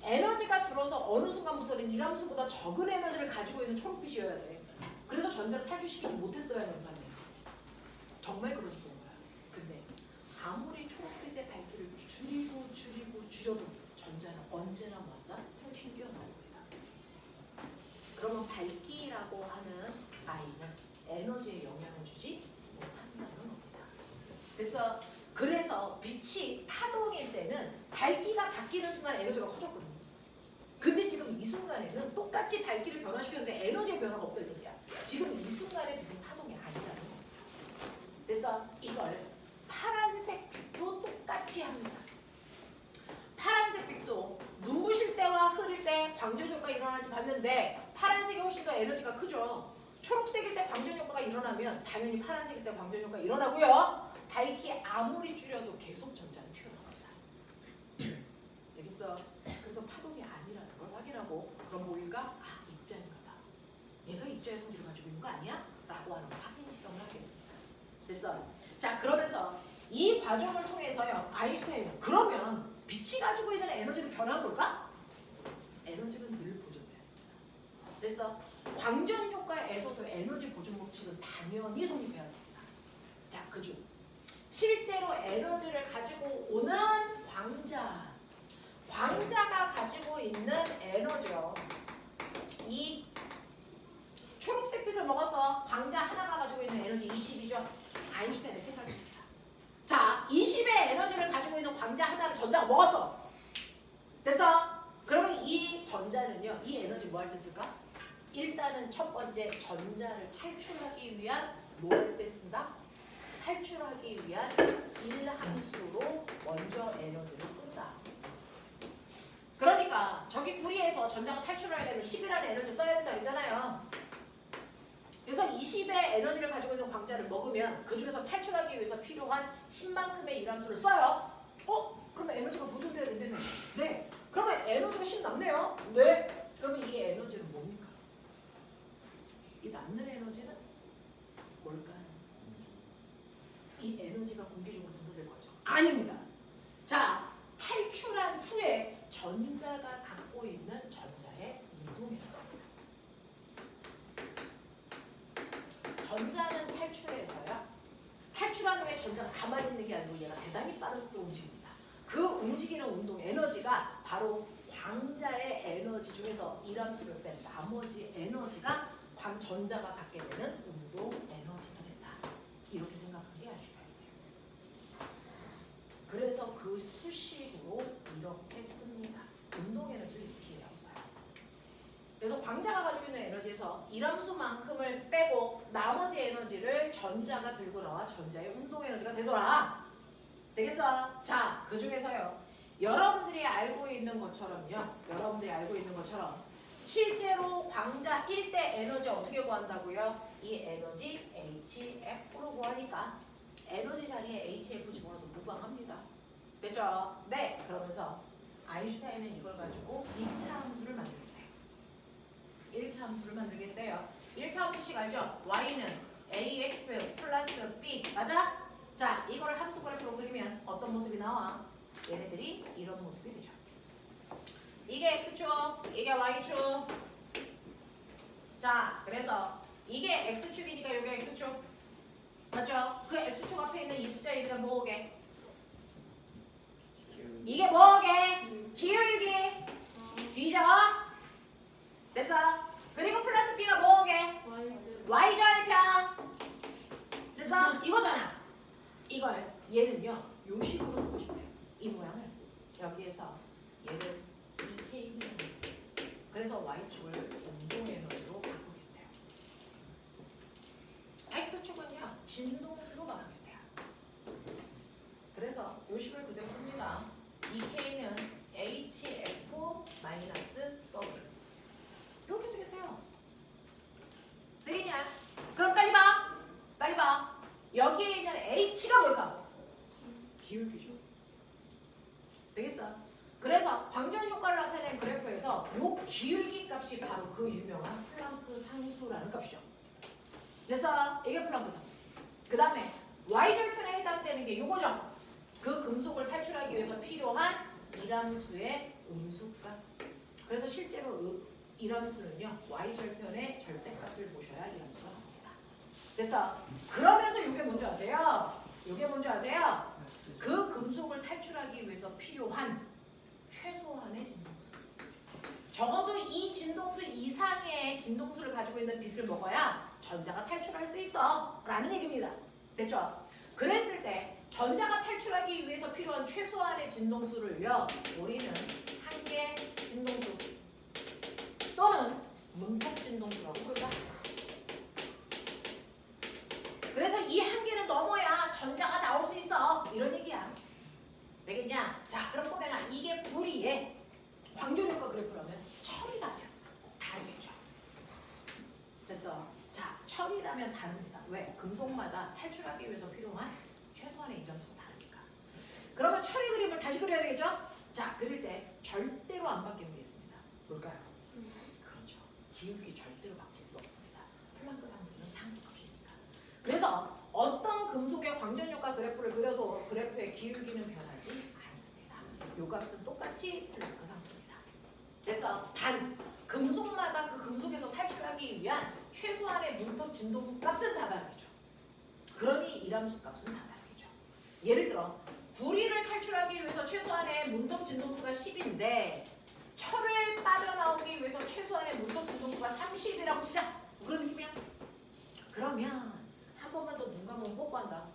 에너지가 줄어서 어느 순간부터는 일함수보다 적은 에너지를 가지고 있는 초록빛이어야 돼. 그래서 전자를 탈출시키지 못했어야 하는 거 아니에요. 정말 그런 거야. 근데 아무리 초록빛의 밝기를 줄여도 전자는 언제나 뭐한다? 튕겨나옵니다. 그러면 밝기라고 하는 아이는 에너지에 영향을 주지 못한다는 겁니다. 그래서 빛이 파동일 때는 밝기가 바뀌는 순간 에너지가 커졌거든요. 근데 지금 이 순간에는 똑같이 밝기를 변화시켰는데 에너지의 변화가 없다는 얘기야. 지금 이 순간의 빛은 파동이 아니라는 겁니다. 그래서 이걸 파란색 빛도 똑같이 합니다. 파란색 빛도 눈부실 때와 흐릴 때 광전 효과가 일어나는지 봤는데 파란색이 훨씬 더 에너지가 크죠. 초록색일 때 광전 효과가 일어나면 당연히 파란색일 때 광전 효과가 일어나고요. 밝기 아무리 줄여도 계속 전자는 튀어나갑니다. 되겠어? 그래서 파동이 아니라는 걸 확인하고 그럼 뭐일까? 아, 입자인가 봐. 얘가 입자의 성질을 가지고 있는 거 아니야? 라고 하는 확인 실험을 하게 됩니다. 됐어? 자, 그러면서 이 과정을 통해서요. 아인슈타인은 그러면 빛이 가지고 있는 에너지는 변한 걸까? 에너지는 늘 보존돼야 됩니다. 됐어? 광전 효과에서도 에너지 보존 법칙은 당연히 성립해야 됩니다. 자, 그중 실제로 에너지를 가지고 오는 광자가 가지고 있는 에너지요. 이 초록색 빛을 먹어서 광자 하나가 가지고 있는 에너지 20이죠. 아인슈타인의 생각입니다. 자, 20의 에너지를 가지고 있는 광자 하나를 전자가 먹었어. 됐어? 그러면 이 전자는요. 이 에너지 뭐 할 때 쓸까? 일단은 첫 번째 전자를 탈출하기 위한 뭐 할 때 쓴다? 탈출하기 위한 일함수로 먼저 에너지를 쓴다. 그러니까 저기 구리에서 전자가 탈출을 하게 되면 10이라는 에너지를 써야 된다 했잖아요. 그래서 20의 에너지를 가지고 있는 광자를 먹으면 그 중에서 탈출하기 위해서 필요한 10만큼의 일함수를 써요. 그러면 에너지가 보존돼야 된다며. 네. 그러면 에너지가 10 남네요. 네. 그러면 이 에너지는 뭡니까? 이 남는 에너지는 뭘까요? 이 에너지가 공기중으로 분사될 거죠? 아닙니다. 자, 탈출한 후에 전자가 갖고 있는 전자의 운동 에너지입니다. 전자는 탈출해서요. 탈출한 후에 전자가 가만히 있는 게 아니고 얘가 대단히 빠른 속도로 움직입니다. 그 움직이는 운동 에너지가 바로 광자의 에너지 중에서 일함수를 뺀 나머지 에너지가 전자가 갖게 되는 운동 에너지가 된다. 이렇게 생각한 게 아인슈타인이에요. 그래서 그 수식으로 이렇게 씁니다. 운동 에너지를 이렇게 써요. 그래서 광자가 가지고 있는 에너지에서 이함수만큼을 빼고 나머지 에너지를 전자가 들고 나와 전자의 운동 에너지가 되더라. 되겠어? 자, 그 중에서요. 여러분들이 알고 있는 것처럼요. 여러분들이 알고 있는 것처럼 실제로 광자 1대 에너지 어떻게 구한다고요? 이 에너지 HF로 구하니까 에너지 자리에 HF 집어넣어도 무방합니다. 됐죠? 네. 그러면서 아인슈타인은 이걸 가지고 1차 함수를 만들겠대요. 1차 함수를 만들겠대요. 1차 함수식 알죠? y는 ax 플러스 b 맞아? 자, 이거를 함수 그래프로 그리면 어떤 모습이 나와? 얘네들이 이런 모습이 되죠. 이게 x축, 이게 y축. 자, 그래서 이게 x축이니까 이게 x축. 맞죠? 그 x축 앞에 있는 이 숫자 이름이 뭐게? 이게 뭐게? 기울기. 뒤져. 됐어? 그리고 플러스 b가 뭐게? y절편. 됐어? 이거잖아. 이걸 얘는요. 요 식으로 쓰고 싶대요. 이 모양을 여기에서 얘를 2K는 그래서 y축을 운동 에너지로 바꾸겠대요. x축은요. 진동수로 바꾸겠대요. 그래서 요 식을 그대로 씁니다. 2K는 HF 마이너스 W 이렇게 쓰겠대요. 되겠냐? 그럼 빨리 봐. 빨리 봐. 여기에 있는 H가 뭘까? 기울기죠. 되겠어? 그래서 광전 효과를 나타낸 그래프에서 요 기울기 값이 바로 그 유명한 플랑크 상수라는 값이죠. 됐어? 이게 플랑크 상수. 그 다음에 Y절편에 해당되는 게 요거죠. 그 금속을 탈출하기 위해서 필요한 이람수의 음수값. 그래서 실제로 이람수는요. Y절편의 절대값을 보셔야 이람수가 나옵니다. 됐어? 그러면서 요게 뭔지 아세요? 요게 뭔지 아세요? 그 금속을 탈출하기 위해서 필요한 최소한의 진동수. 적어도 이 진동수 이상의 진동수를 가지고 있는 빛을 먹어야 전자가 탈출할 수 있어 라는 얘기입니다. 됐죠? 그랬을 때 전자가 탈출하기 위해서 필요한 최소한의 진동수를요. 우리는 한계 진동수 또는 문법 진동수라고 부르다. 그래서 이 한계를 넘어야 전자가 나올 수 있어. 이런 얘기야. 되겠냐? 자, 그럼 꼬맹아 이게 구리의 광전효과 그래프라면 철이라면 다르겠죠. 됐어. 자, 철이라면 다릅니다. 왜? 금속마다 탈출하기 위해서 필요한 최소한의 이점수가 다르니까. 그러면 철의 그림을 다시 그려야 되겠죠? 자, 그릴 때 절대로 안 바뀌는 게 있습니다. 뭘까요? 그렇죠. 기울기 절대로 바뀔 수 없습니다. 플랑크 상수는 상수값이니까. 그래서 어떤 금속의 광전효과 그래프를 그려도 그래프의 기울기는 변하지 않습니다. 요 값은 똑같이 플랑크 상수입니다. 그래서 단 금속마다 그 금속에서 탈출하기 위한 최소한의 문턱 진동수 값은 다 다르겠죠. 그러니 이람수 값은 다 다르겠죠. 예를 들어 구리를 탈출하기 위해서 최소한의 문턱 진동수가 10인데 철을 빠져나오기 위해서 최소한의 문턱 진동수가 30이라고 치자. 그런 느낌이야. 그러면 한 번만 더 눈 감으면 뽀뽀한다.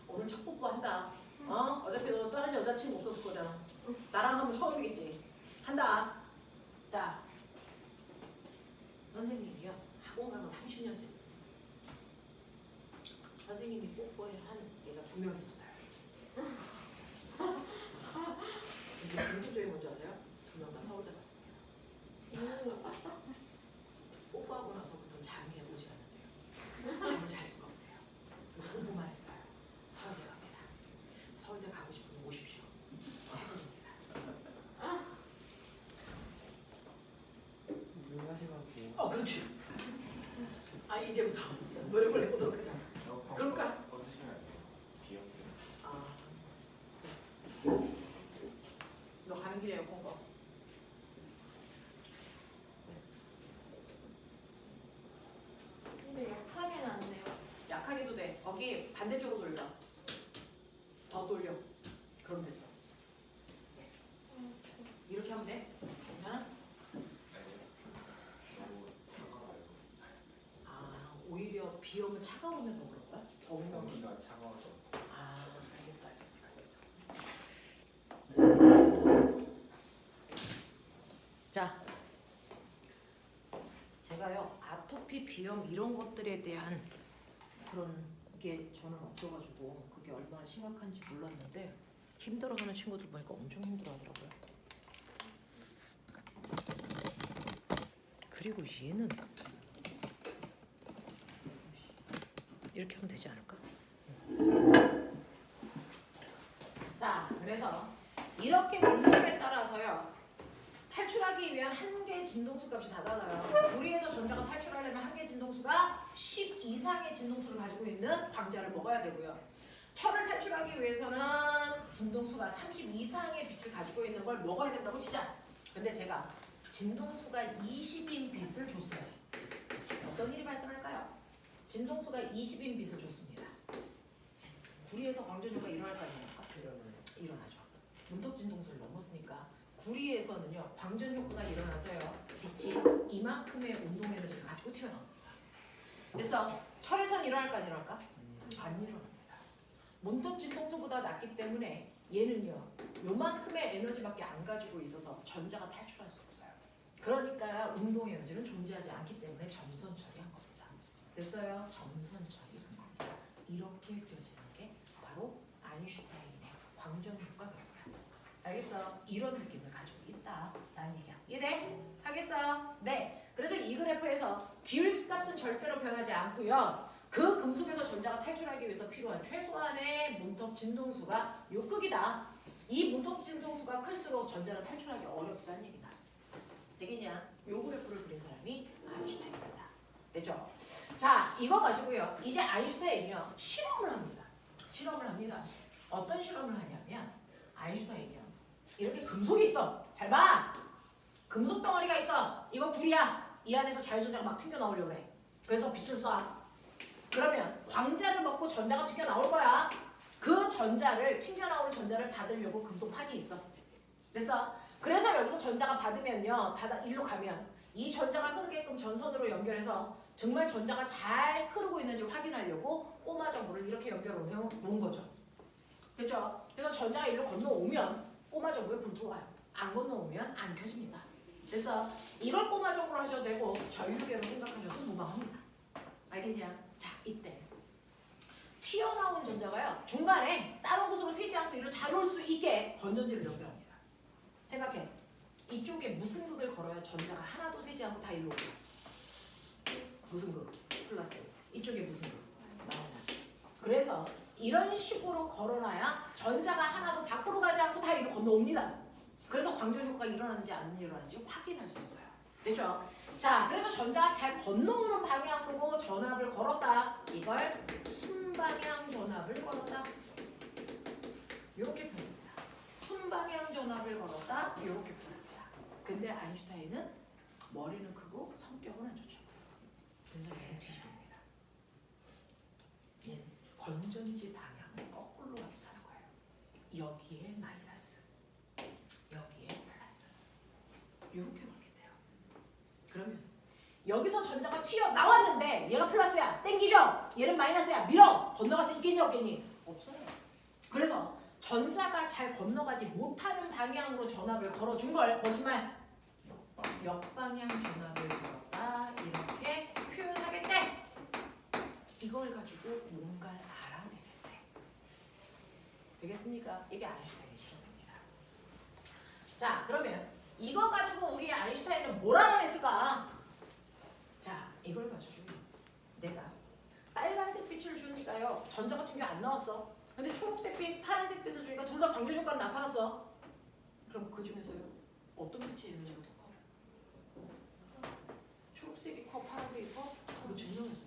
오늘 첫 뽀뽀한다. 어차피 너 다른 여자친구 없었을 거잖아. 나랑 하면 처음이겠지. 한다. 자, 선생님이요. 학원 가서 30년째. 선생님이 뽀뽀를 한 얘가 2명 있었어요. 근데 궁금증이 뭔지 아세요? 2명 다 서울대 갔습니다. 뽀뽀하고 나서부터 잠이 오지 않는데요. 잠을 잘 수가 없대요. 공부만 했어요. 서울대 갑니다. 서울대 가고 싶으면 오십시오. 해봅니다. 그렇지. 아, 이제부터 노력을 해보도록 하자. 그럴까? 너 가는 길에 에어컨 꺼. 근데 약하게는 안 돼요. 약하게도 돼. 거기 반대쪽으로 돌려. 더 돌려. 그럼 됐어. 네. 이렇게 하면 돼? 괜찮아? 아, 오히려 비 오면 차가우면 더 그런 거야? 더운 거. 공기가 차가워서. 아, 알겠어. 자, 제가요 아토피, 비염 이런 것들에 대한 그런 게 저는 없어가지고 그게 얼마나 심각한지 몰랐는데 힘들어하는 친구들 보니까 엄청 힘들어하더라고요. 그리고 얘는 이렇게 하면 되지 않을까? 자, 그래서 이렇게 운동에 따라서요 탈출하기 위한 한계 진동수 값이 다 달라요. 구리에서 전자가 탈출하려면 한계 진동수가 10 이상의 진동수를 가지고 있는 광자를 먹어야 되고요. 철을 탈출하기 위해서는 진동수가 30 이상의 빛을 가지고 있는 걸 먹어야 된다고 치자. 근데 제가 진동수가 20인 빛을 줬어요. 어떤 일이 발생할까요? 진동수가 20인 빛을 줬습니다. 구리에서 광전효가 일어날까 안 일어날까? 일어나죠. 문턱 진동수를 넘었으니까 구리에서는요 광전 효과가 일어나서요 빛이 이만큼의 운동 에너지를 가지고 튀어나옵니다. 그래서 철에선 일어날까 안 일어날까? 안 일어납니다. 문턱 진동수보다 낮기 때문에 얘는요 요만큼의 에너지밖에 안 가지고 있어서 전자가 탈출할 수 없어요. 그러니까 운동 에너지는 존재하지 않기 때문에 점선 처리한 겁니다. 됐어요? 점선 처리한 겁니다. 이렇게 그려지는 게 바로 아인슈타인의 광전 효과 결과예요. 알겠어? 이런 느낌을 가지고 있다라는 얘기야. 이해돼? 하겠어? 네. 그래서 이 그래프에서 기울기 값은 절대로 변하지 않고요. 그 금속에서 전자가 탈출하기 위해서 필요한 최소한의 문턱 진동수가 요 cực이다. 이 문턱 진동수가 클수록 전자는 탈출하기 어렵다는 얘기다. 되겠냐? 요 그래프를 그린 사람이 아인슈타인이다. 됐죠? 자, 이거 가지고요. 이제 아인슈타인이요. 실험을 합니다. 실험을 합니다. 어떤 실험을 하냐면 아인슈타인이요. 이렇게 금속이 있어. 잘 봐. 금속 덩어리가 있어. 이거 구리야. 이 안에서 자유전자가 막 튕겨 나오려고 그래. 그래서 빛을 쏴. 그러면 광자를 먹고 전자가 튕겨 나올 거야. 그 전자를 튕겨 나오는 전자를 받으려고 금속판이 있어. 됐어? 그래서 여기서 전자가 받으면요. 일로 가면 이 전자가 흐르게끔 전선으로 연결해서 정말 전자가 잘 흐르고 있는지 확인하려고 꼬마 전구를 이렇게 연결해 놓은 거죠. 됐죠? 그래서 전자가 이리로 건너오면 꼬마 전구에 불 들어와요. 안 건너오면 안 켜집니다. 그래서 이걸 꼬마 전구로 하셔도 되고 전류계로 생각하셔도 무방합니다. 알겠냐? 자, 이때 튀어나온 전자가요. 중간에 다른 곳으로 새지 않고 이리로 잘 올 수 있게 건전지를 연결합니다. 생각해. 이쪽에 무슨 극을 걸어야 전자가 하나도 새지 않고 다 이리로 오고 무슨 극? 플러스. 이쪽에 무슨 극? 마이너스. 그래서 이런 식으로 걸어놔야 전자가 하나도 밖으로 가지 않고 다 이리로 건너옵니다. 그래서 광전 효과가 일어나는지 안 일어나는지 확인할 수 있어요. 됐죠? 자, 그래서 전자가 잘 건너오는 방향으로 전압을 걸었다. 이걸 순방향 전압을 걸었다. 이렇게 표현합니다. 순방향 전압을 걸었다. 이렇게 표현합니다. 근데 아인슈타인은 머리는 크고 성격은 안 좋죠. 그래서 얘는 뒤집힙니다. 얘는 건전지 방향을 거꾸로 가겠다는 거예요. 여기에 마이너스, 여기에 플러스. 이렇게 가겠대요. 그러면 여기서 전자가 튀어나왔는데 얘가 플러스야. 땡기죠? 얘는 마이너스야. 밀어. 건너갈 수 있겠니 없겠니? 없어요. 그래서 전자가 잘 건너가지 못하는 방향으로 전압을 걸어준 걸 뭐지 말? 역방향 전압을 걸었다. 이렇게 표현하겠대. 이걸 가지고 뭔가를 알아내겠대. 되겠습니까? 이게 아인슈타인의 실험입니다. 자, 그러면 이거 가지고 우리 아인슈타인은 뭘 알아냈을까? 자, 이걸 가지고 내가 빨간색 빛을 주니까요. 전자 같은 게 안 나왔어. 근데 초록색 빛, 파란색 빛을 주니까 둘 다 광전 효과는 나타났어. 그럼 그 중에서요. 어떤 빛의 에너지가 더 커? 초록색이 커, 파란색이 커? 그거 증명했어요.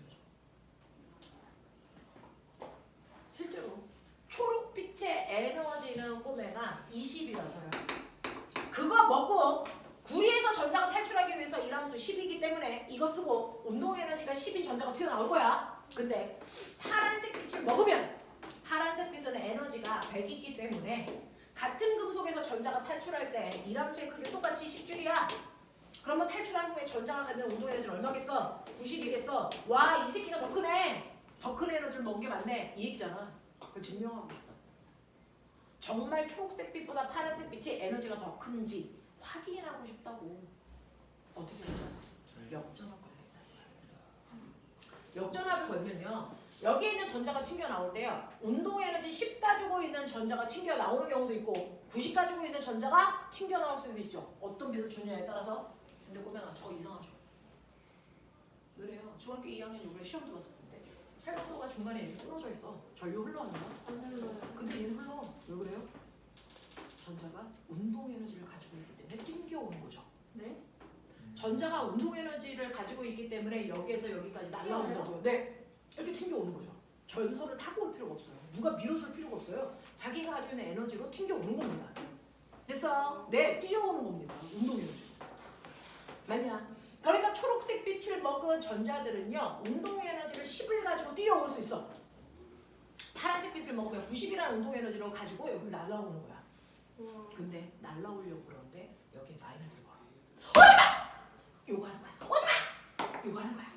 실제로 초록빛의 에너지는 꼬매가 20이라서요. 그거 먹고 구리에서 전자가 탈출하기 위해서 이 함수 10이기 때문에 이거 쓰고 운동 에너지가 10인 전자가 튀어나올 거야. 근데 파란색 빛을 먹으면 파란색 빛은 에너지가 100이기 때문에 같은 금속에서 전자가 탈출할 때 이 함수의 크기 똑같이 10줄이야. 그러면 탈출한 후에 전자가 갖는 운동 에너지는 얼마겠어? 90이겠어. 와, 이 새끼가 더 크네. 더 큰 에너지를 먹은 게 맞네. 이 얘기잖아. 그걸 증명하고 싶다. 정말 초록색 빛보다 파란색 빛이 에너지가 더 큰지 확인하고 싶다고. 어떻게 해요? 역전압 걸린다. 역전압을 걸면요. 여기에 있는 전자가 튕겨 나올 때요. 운동 에너지 10 가지고 있는 전자가 튕겨 나오는 경우도 있고 90 가지고 있는 전자가 튕겨 나올 수도 있죠. 어떤 빛을 주냐에 따라서. 근데 꼬맹아 저 이상하죠. 그래요. 중학교 2학년 요번에 시험도 봤을 텐데 활동도가 중간에 이렇게 떨어져 있어. 전류 흘러간다. 안 흘러요. 근데 얘는 흘러. 왜 그래요? 전자가 운동 에너지를 가지고 있기 때문에 튕겨오는 거죠. 네? 전자가 운동 에너지를 가지고 있기 때문에 여기에서 여기까지 날아오는 튀어요? 거죠. 네. 이렇게 튕겨오는 거죠. 전선을 타고 올 필요가 없어요. 누가 밀어줄 필요가 없어요. 자기가 가지고 있는 에너지로 튕겨오는 겁니다. 됐어? 네, 뛰어오는 겁니다. 운동 에너지. 맞냐? 그러니까 초록색 빛을 먹은 전자들은요. 운동 에너지를 10을 가지고 뛰어올 수 있어. 파란색 빛을 먹으면 90이라는 운동 에너지를 가지고 여기 날아오는 거야. 우와. 근데 날라오려고 그러는데 여기 마이너스 걸어. 오지마! 요거 하는 거야. 오지마! 요거 하는 거야.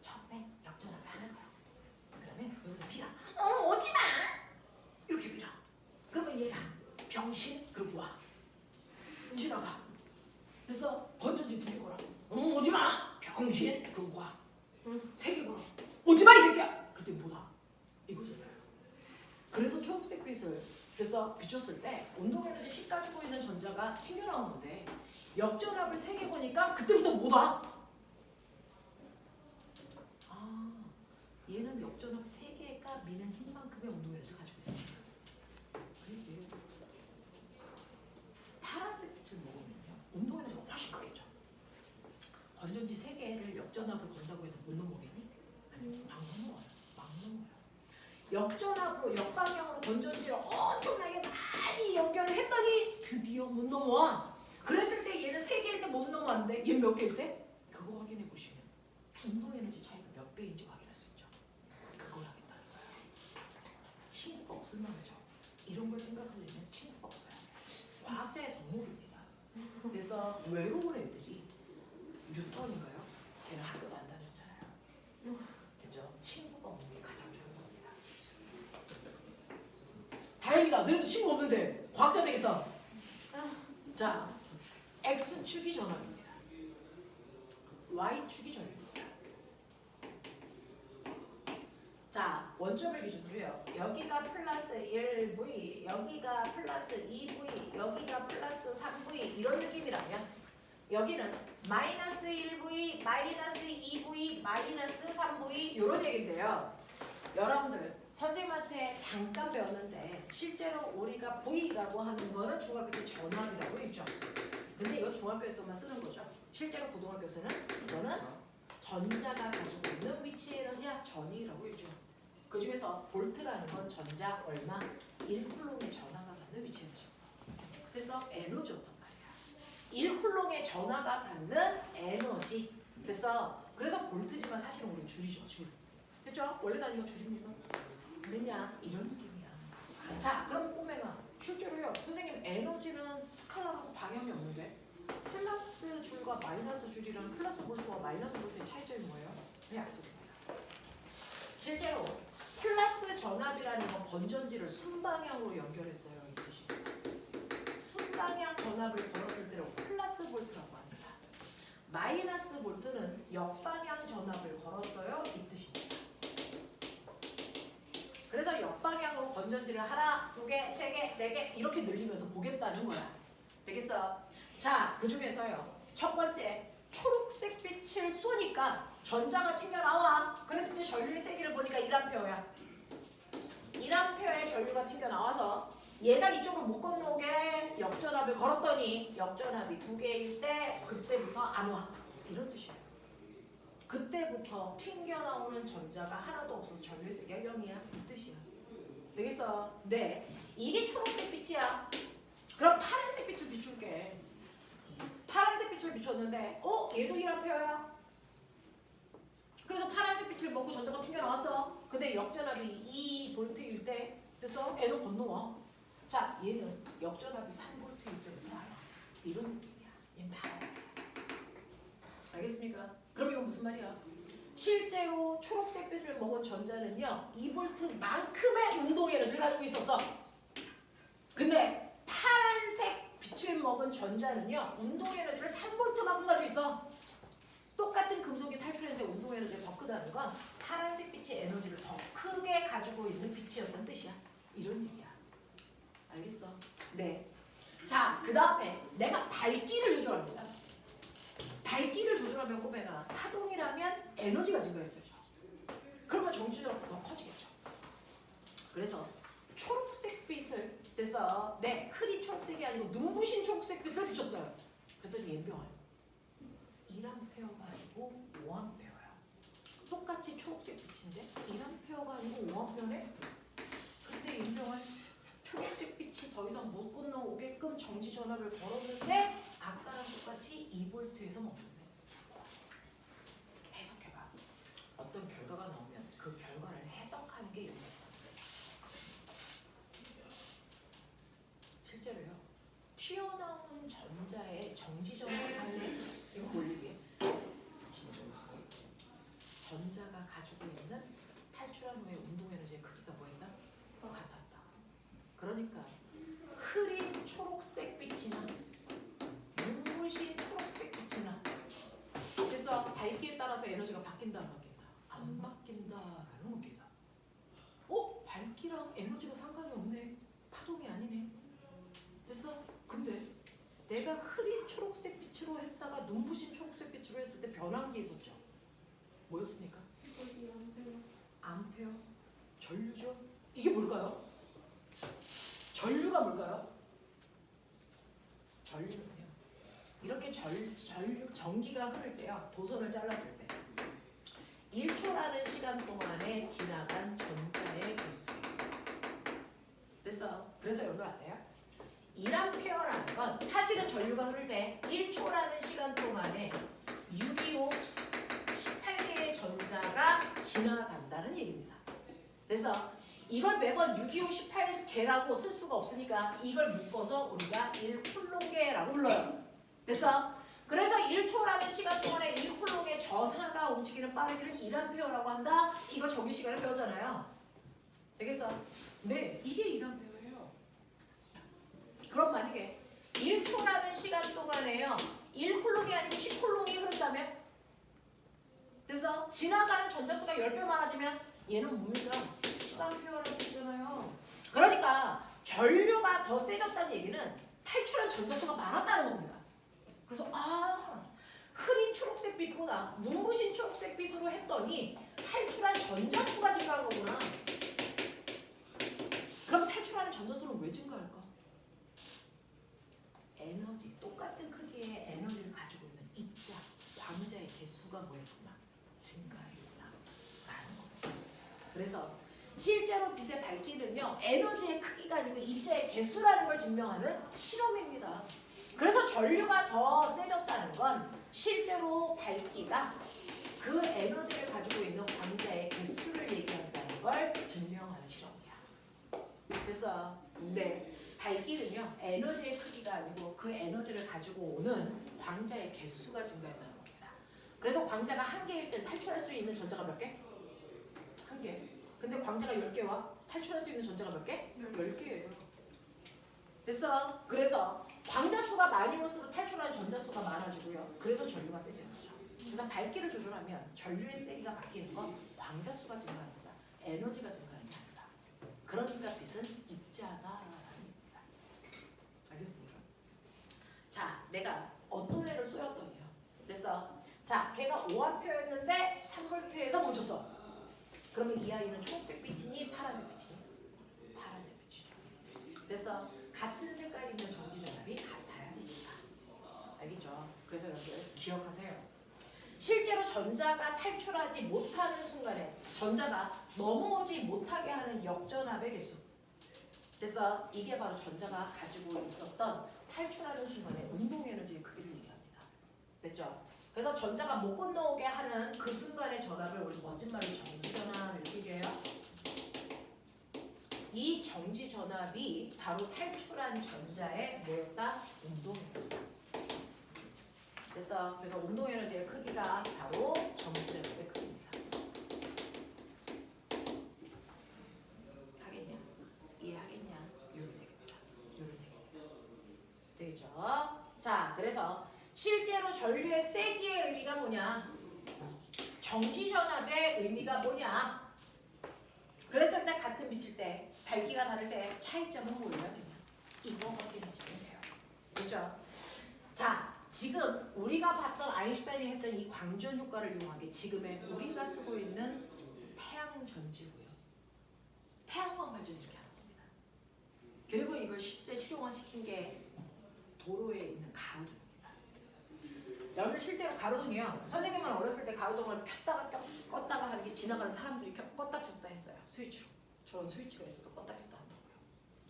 처음에 역전압을 하는 거야. 그러면 여기서 빌어. 오지마! 이렇게 빌어. 그러면 얘가 병신 그러고 와. 지나가. 그래서 건전지 2개 걸어. 오지마! 병신 그러고 와. 3개 걸어. 오지마 이 새끼야! 그랬더니 못 와. 이거잖아요. 그래서 초록색 빛을 그래서 비췄을 때 운동 에너지 10 가지고 있는 전자가 튕겨나오는데 역전압을 3개 보니까 그때부터 못 와. 아, 얘는 역전압 3개가 미는 힘만큼의 운동 에너지를 가지고 있습니다. 파란색 빛을 먹으면요 운동 에너지가 훨씬 크겠죠. 건전지 3개를 역전압을 건다고 해서 못 넘어오겠니? 아니, 막 넘어와요. 막 넘어와요. 역전압으로 역방향으로 건전지를 엄청나게 많이 연결을 했더니 드디어 못 넘어와. 그랬을 때 얘는 3개일 때 못 넘어왔는데 얘는 몇 개일 때? 그거 확인해 보시면 운동 에너지 차이가 몇 배인지 확인할 수 있죠. 그걸 하겠다는 거예요. 친구가 없을 만하죠. 이런 걸 생각하려면 친구가 없어야 돼. 과학자의 덕목입니다. 그래서 외로운 애들이 뉴턴인가요? 걔는 학교도 안 다녔잖아요. 그죠? 친구가 없는 게 가장 좋은 겁니다. 다행이다. 너네도 친구 없는데 과학자 되겠다. 자, X축이 전압입니다. Y축이 전류입니다. 자, 원점을 기준으로요. 여기가 플러스 1V, 여기가 플러스 2V, 여기가 플러스 3V 이런 느낌이라면 여기는 마이너스 1V, 마이너스 2V, 마이너스 3V 이런 얘기인데요. 여러분들 선생님한테 잠깐 배웠는데 실제로 우리가 V라고 하는 거는 중학교 때 전압이라고 했죠. 근데 이건 중학교에서만 쓰는 거죠. 실제로 고등학교에서는 이거는 전자가 가지고 있는 위치 에너지야 전이라고 했죠. 그 중에서 볼트라는 건 전자 얼마 1쿨롱의 전하가 갖는 위치 에너지였어. 그래서 에너지였단 말이야. 1쿨롱의 전하가 갖는 에너지. 그래서 볼트지만 사실은 우리 줄이죠. 줄. 됐죠? 원래 단위가 줄입니다. 됐냐? 이런 느낌이야. 자, 그럼 꼬맹아 실제로요. 선생님 에너지는 스칼라라서 방향이 없는데 플러스 줄과 마이너스 줄이랑 플러스 볼트와 마이너스 볼트의 차이점이 뭐예요? 그 약속입니다. 실제로 플러스 전압이라는 건 건전지를 순방향으로 연결했어요. 이 뜻입니다. 순방향 전압을 걸었을 때로 플러스 볼트라고 합니다. 마이너스 볼트는 역방향 전압을 걸었어요. 이 뜻입니다. 그래서 역방향으로 건전지를 하나, 2개, 3개, 4개 이렇게 늘리면서 보겠다는 거야. 되겠어? 자, 그 중에서요. 첫 번째, 초록색 빛을 쏘니까 전자가 튕겨나와. 그랬을 때 전류의 세기를 보니까 1A야. 1A의 전류가 튕겨나와서 얘가 이쪽으로 못 건너오게 역전압을 걸었더니 역전압이 2개일 때 그때부터 안 와. 이런 뜻이에요. 그때부터 튕겨나오는 전자가 하나도 없어서 전류의 세기가 0이야. 이 뜻이야. 되겠어? 네. 이게 초록색 빛이야. 그럼 파란색 빛을 비출게. 파란색 빛을 비췄는데 얘도 1A야. 그래서 파란색 빛을 먹고 전자가 튕겨나왔어. 근데 역전압이 2V일 때 됐어? 얘는 건너와. 자, 얘는 역전압이 3V일 때부터 와요. 이런 느낌이야. 얘는 파란색. 알겠습니까? 그럼 이건 무슨 말이야? 실제로 초록색 빛을 먹은 전자는요 2V만큼의 운동 에너지를 가지고 있었어. 근데 파란색 빛을 먹은 전자는요 운동 에너지를 3V만큼 가지고 있어. 똑같은 금속이 탈출했는데 운동 에너지가 더 크다는 건 파란색 빛의 에너지를 더 크게 가지고 있는 빛이었다는 뜻이야. 이런 얘기야. 알겠어? 네. 자, 그 다음에 내가 밝기를 조절합니다. 밝기를 조절하면 꼬매가 파동이라면 에너지가 증가했어야죠. 그러면 정지력도 더 커지겠죠. 그래서 초록색 빛을 그래서 내 흐린 초록색이 아니고 눈부신 초록색 빛을 비췄어요. 그랬더니 연병을 1A가 아니고 5A야. 똑같이 초록색 빛인데 1A가 아니고 5A네? 근데 연병을 초록색 빛이 더 이상 못 건너오게끔 정지 전압을 걸었는데 아까랑 똑같이 2V에서 멈췄네. 해석해봐. 어떤 결과가 나오면 그 결과를 해석하는 게 여기서. 실제로요. 튀어나오는 전자의 정지 전압을 하는 이거 올리기에 전자가 가지고 있는 탈출한 후의 운동 에너지의 크기가 뭐였다? 같았다. 그러니까 흐린 초록색 빛이나 눈부신 초록색 빛이나 그래서 밝기에 따라서 에너지가 바뀐다 안 바뀐다? 안 바뀐다라는 겁니다. 밝기랑 에너지가 상관이 없네. 파동이 아니네. 됐어? 근데 내가 흐린 초록색 빛으로 했다가 눈부신 초록색 빛으로 했을 때 변한 게 있었죠. 뭐였습니까? 암페어. 전류죠? 이게 뭘까요? 전류가 뭘까요? 전류는요. 이렇게 전기가 흐를 때요. 도선을 잘랐을 때 1초라는 시간 동안에 지나간 전자의 개수예요. 됐어? 그래서 여러분 아세요? 1A라는 건 사실은 전류가 흐를 때 1초라는 시간 동안에 625 18개의 전자가 지나간다는 얘기입니다. 그래서 이걸 매번 625 18개라고 쓸 수가 없으니까 이걸 묶어서 우리가 1쿨롱계라고 불러요. 됐어? 그래서 1초라는 시간 동안에 1쿨롱의 전하가 움직이는 빠르기를 1A라고 한다. 이거 정규 시간에 배웠잖아요. 되겠어? 네, 이게 1A예요. 그럼 만약에 1초라는 시간 동안에요 1쿨롱이 아니고 10쿨롱이 흐른다면 그래서 지나가는 전자수가 10배 많아지면 얘는 뭡니까? 시간표라는 뜻이잖아요. 그러니까 전류가 더 세졌다는 얘기는 탈출한 전자수가 많았다는 겁니다. 그래서 흐린 초록색 빛보다 눈부신 초록색 빛으로 했더니 탈출한 전자수가 증가한 거구나. 그럼 탈출하는 전자수는 왜 증가할까? 에너지, 똑같은 크기의 에너지를 가지고 있는 입자, 광자의 개수가 뭐였구나? 증가했구나 라는 겁니다. 그래서 실제로 빛의 밝기는요 에너지의 크기가 아니고 입자의 개수라는 걸 증명하는 실험입니다. 그래서 전류가 더 세졌다는 건 실제로 밝기가 그 에너지를 가지고 있는 광자의 개수를 얘기한다는 걸 증명하는 실험이야. 그래서 근데 밝기는요 에너지의 크기가 아니고 그 에너지를 가지고 오는 광자의 개수가 증가했다는 겁니다. 그래서 광자가 1개일 때 탈출할 수 있는 전자가 몇 개? 1개. 근데 광자가 10개와 탈출할 수 있는 전자가 몇 개? 10개예요. 됐어? 그래서 광자수가 많이 올수록 탈출하는 전자수가 많아지고요. 그래서 전류가 세지는 거죠. 그래서 밝기를 조절하면 전류의 세기가 바뀌는 건 광자수가 증가하는 거다. 에너지가 증가하는 게 아니다. 그러니까 빛은 입자다라는 얘기입니다. 알겠습니까? 자, 내가 어떤 애를 쏘였더니요. 됐어? 자, 걔가 5A였는데 3V에서 멈췄어. 그러면 이 아이는 초록색 빛이니 파란색 빛이니? 파란색 빛이죠. 됐어? 같은 색깔이 있는 정지전압이 같아야 되니까. 알겠죠? 그래서 여러분들 기억하세요. 실제로 전자가 탈출하지 못하는 순간에 전자가 넘어오지 못하게 하는 역전압의 개수. 그래서 이게 바로 전자가 가지고 있었던 탈출하는 순간에 운동 에너지의 크기를 얘기합니다. 됐죠? 그래서 전자가 못 건너오게 하는 그 순간의 전압을 우리 멋진 말로 정지전압 이렇게 얘기해요. 이 정지전압이 바로 탈출한 전자의 뭐였다? 운동 에너지다. 그래서 운동 에너지의 크기가 바로 정지전압의 크기입니다. 하겠냐? 이해하겠냐? 이런 얘기입니다. 되겠죠? 실제로 전류의 세기의 의미가 뭐냐? 정지전압의 의미가 뭐냐? 그랬을 때 같은 빛일 때 밝기가 다를 때 차이점은 뭐예요? 이거 확인하시면 돼요. 그렇죠? 자, 지금 우리가 봤던 아인슈타인이 했던 이 광전 효과를 이용한 게 지금의 우리가 쓰고 있는 태양 전지고요. 태양광 발전 이렇게 하는 겁니다. 그리고 이걸 실제 실용화시킨 게 도로에 있는 가로등입니다. 여러분 실제로 가로등이요. 선생님은 어렸을 때 가로등을 켰다가 껐다가 하는 게 지나가는 사람들이 껐다 켰다 했어요. 스위치로. 저런 스위치가 있어서 껐다 켰다 한다고요.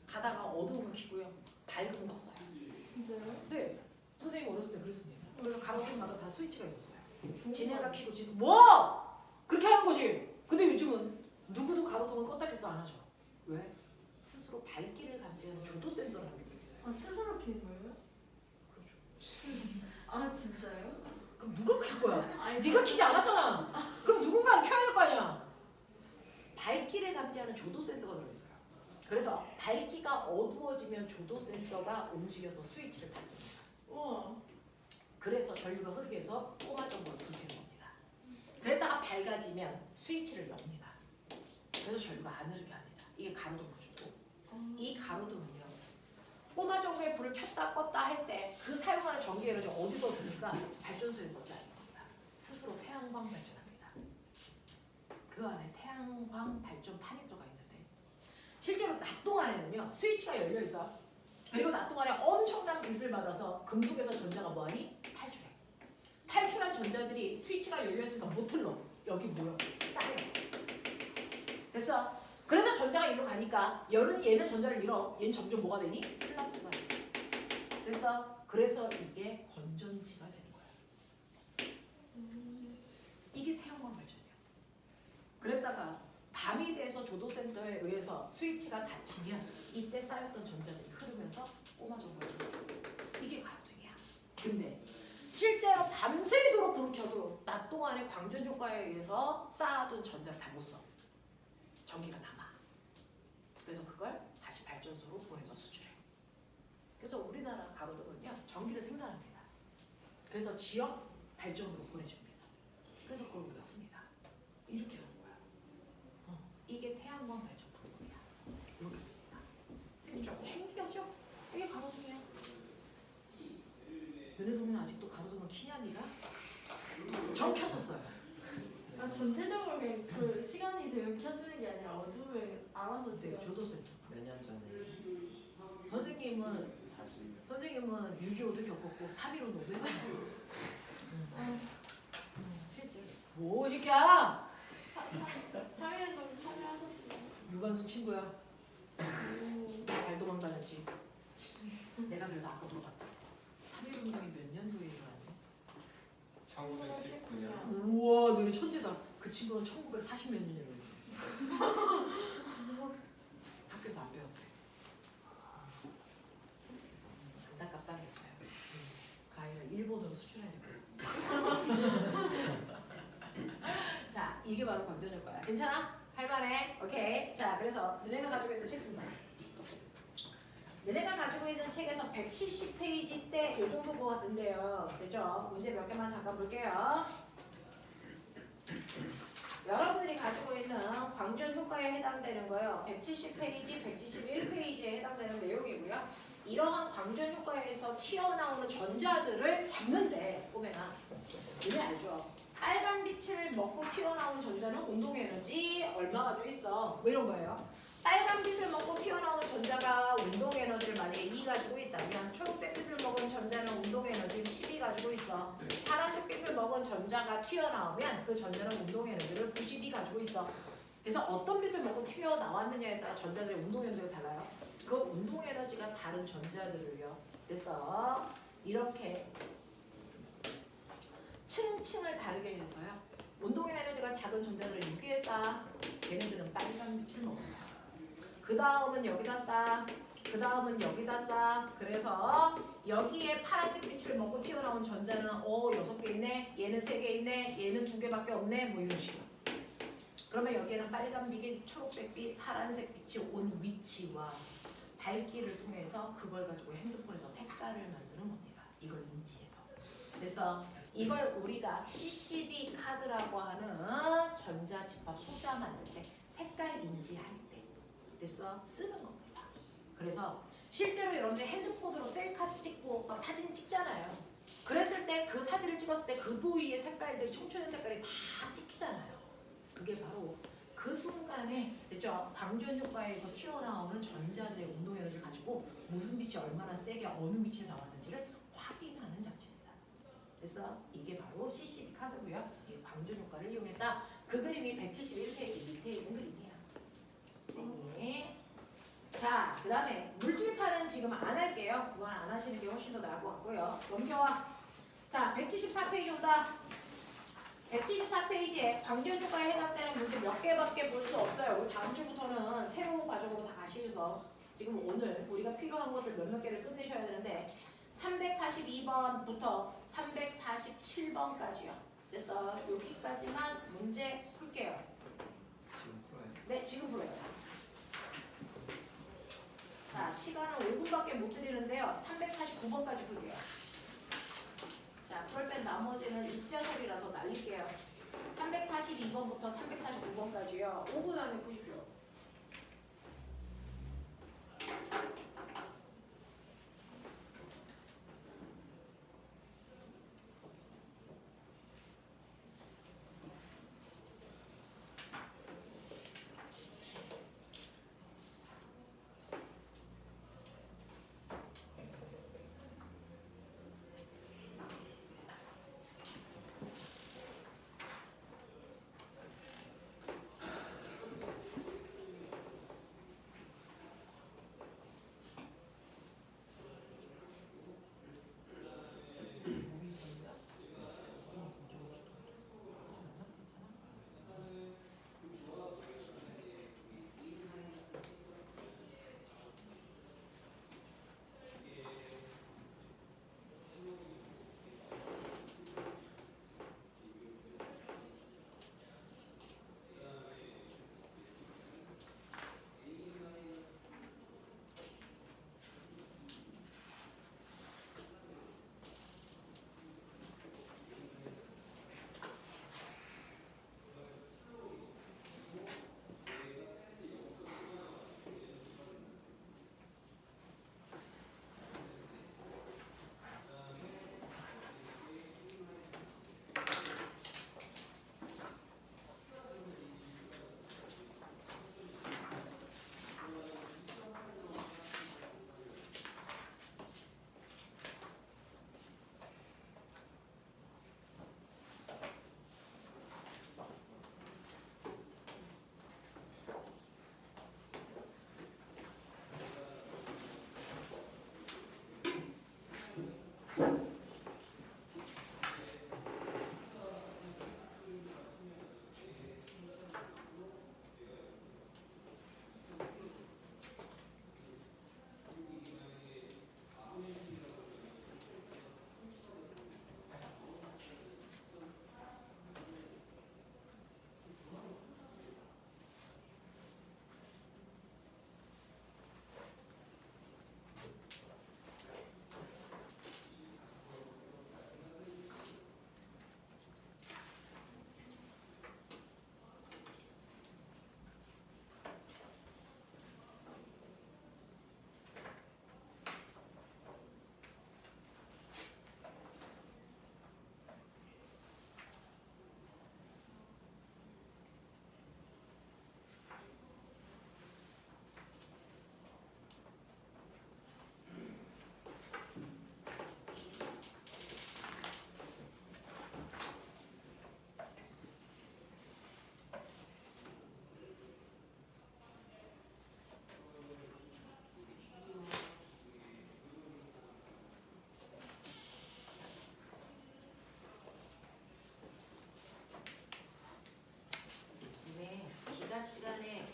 가다가 어두우면 켜고요. 밝으면 껐어요. 진짜요? 네. 선생님 어렸을 때 그랬습니다. 그래서 가로등마다 다 스위치가 있었어요. 지네가 켜고 지금 뭐? 그렇게 하는 거지. 근데 요즘은 누구도 가로등을 껐다 켰다 안 하죠. 왜? 스스로 밝기를 감지하는 조도 센서라는 게 들어있어요. 아 스스로 키는 거예요? 그렇죠. 아 진짜요? 그럼 누가 켤 거야? 아니, 네가 키지 않았잖아. 그럼 누군가는 켜야 될 거 아니야. 밝기를 감지하는 조도 센서가 들어있어요. 그래서 밝기가 어두워지면 조도 센서가 움직여서 스위치를 닫습니다. 우와. 그래서 전류가 흐르게 해서 꼬마 정보를 불켜는 겁니다. 그랬다가 밝아지면 스위치를 엽니다. 그래서 전류가 안 흐르게 합니다. 이게 가로등 구조고 이 가로등은요. 꼬마 정보에 불을 켰다 껐다 할 때 그 사용하는 전기 에너지 어디서 얻습니까? 발전소에서 얻지 않습니다. 스스로 태양광 발전합니다. 그 안에 태양광 발전판이 들어가 있는데 실제로 낮 동안에는요. 스위치가 열려 있어. 그리고 낮 동안에 엄청난 빛을 받아서 금속에서 전자가 뭐하니? 탈출해. 탈출한 전자들이 스위치가 열려 있으니까 못 흘러. 여기 모여. 쌓여. 됐어? 그래서 전자가 이리로 가니까 얘는 전자를 잃어. 얘는 점점 뭐가 되니? 플러스가 돼. 됐어? 그래서 이게 건전지가 되는 거야. 이게 태양광 발전이야. 그랬다가 밤이 돼서 조도센터에 의해서 스위치가 닫히면 이때 쌓였던 전자들이 흐르면서 꼬마정보가 이게 가로등이야. 근데 실제로 밤새도록 불을 켜도 낮 동안의 광전 효과에 의해서 쌓아둔 전자를 다 못 써. 전기가 남아. 그래서 그걸 다시 발전소로 보내서 수출해. 그래서 우리나라 가로등은요 전기를 생산합니다. 그래서 지역 발전으로 보내줍니다. 그래서 그걸 우리가 씁니다. 이렇게 하는 거야. 이게 태양광 발전 방법이야. 이렇게 씁니다. 됐죠? 신기하죠? 이게 가로등이야. 너네 동네는 아직도 가로등을 키냐 니가? 전 켰었어요. 아 전체적으로 그냥 그 시간이 되면 켜주는 게 아니라 어두우면 알아서 네, 제가. 저도 셌어. 몇 년 전에 선생님은 6.25도 겪었고 3.15도 했잖아요. 실제. 뭐 새끼야? 3일 정도 참여하셨어요. 유관수 친구야. 잘 도망다녔지. 내가 그래서 아까 물어봤다. 3.1운동이 몇 년도에 일어났니? 1919년 우와, 너네 천재다. 그 친구는 1940 몇 년에 일어났지. 학교에서 안 배웠대. 안타깝다 그랬어요. 그 아이를 일본으로 수출하려고. 자, 이게 바로 광전일 거야. 괜찮아? 할만해? 오케이. 자, 그래서 너네가 가지고 있는 책 좀 봐. 너네가 가지고 있는 책에서 170페이지 때 이 정도 거 같은데요. 됐죠? 문제 몇 개만 잠깐 볼게요. 여러분들이 가지고 있는 광전 효과에 해당되는 거요. 170페이지, 171페이지에 해당되는 내용이고요. 이러한 광전 효과에서 튀어나오는 전자들을 잡는데 꼬매나 너네 알죠? 빨간 빛을 먹고 튀어나오는 전자는 운동 에너지 얼마 가지고 있어? 뭐 이런 거예요. 빨간 빛을 먹고 튀어나오는 전자가 운동 에너지를 만약에 2 가지고 있다면 초록색 빛을 먹은 전자는 운동 에너지를 12 가지고 있어. 파란색 빛을 먹은 전자가 튀어나오면 그 전자는 운동 에너지를 92 가지고 있어. 그래서 어떤 빛을 먹고 튀어나왔느냐에 따라 전자들의 운동 에너지가 달라요. 그 운동 에너지가 다른 전자들을요. 그래서 이렇게 층층을 다르게 해서요. 운동 에너지가 작은 전자들을 여기에 쌓아. 얘네들은 빨간 빛을 먹습니다. 그 다음은 여기다 쌓아. 그 다음은 여기다 쌓아. 그래서 여기에 파란색 빛을 먹고 튀어나온 전자는 6개 있네. 얘는 3개 있네. 얘는 2개밖에 없네. 뭐 이런 식으로. 그러면 여기에는 빨간빛, 초록색빛, 파란색 빛이 온 위치와 밝기를 통해서 그걸 가지고 핸드폰에서 색깔을 만드는 겁니다. 이걸 인지해서. 됐어. 이걸 우리가 CCD 카드라고 하는 전자집합 소자 만들 때 색깔 인지할 때 됐어 쓰는 겁니다. 그래서 실제로 여러분들 핸드폰으로 셀카 찍고 막 사진 찍잖아요. 그랬을 때 그 사진을 찍었을 때 그 부위의 색깔들이 청초년 색깔이 다 찍히잖아요. 그게 바로 그 순간에 됐죠? 방전 효과에서 튀어나오는 전자들의 운동 에너지를 가지고 무슨 빛이 얼마나 세게 어느 위치에 나왔는지를 확인하는 장치입니다. 그래서 이게 바로 CCD 카드고요. 이 방전 효과를 이용했다. 그 그림이 171페이지 밑에 있는 그림이야. 네. 자, 그 다음에 물질파는 지금 안 할게요. 그건 안 하시는 게 훨씬 더 나을 것 같고요. 넘겨와. 자, 174페이지 온다. 174페이지에 방전 효과에 해당되는 문제 몇 개밖에 볼 수 없어요. 우리 다음 주부터는 새로운 과정으로 다 가시면서 지금 오늘 우리가 필요한 것들 몇몇 개를 끝내셔야 되는데 342번부터 347번까지요. 그래서 여기까지만 문제 풀게요. 지금 풀어야 돼. 네, 지금 풀어요. 자, 시간은 5분밖에 못 드리는데요. 349번까지 풀게요. 자, 그럴 땐 나머지는 입자설이라서 날릴게요. 342번부터 349번까지요. 5분 안에 푸십시오.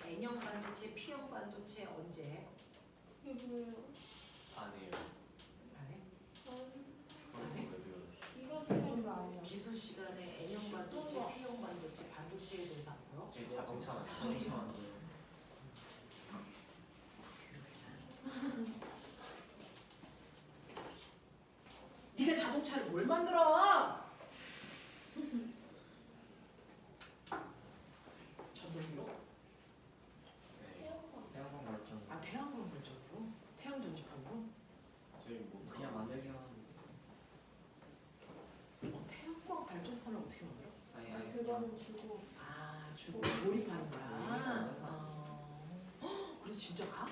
N형 반도체, P형 반도체 언제? 이게 뭐예요? 안 해요. 안 해? 그건 왜 배워요? 이거 시간도 아니야. 기술 시간에 N형 반도체, P형 반도체, 반도체에 대해서 알아요? 제 자동차만 자동차만 보여요. 네가 자동차를 뭘 만들어? 이거는 주고. 아 주고 조립하는 거야. 그래서 진짜 가?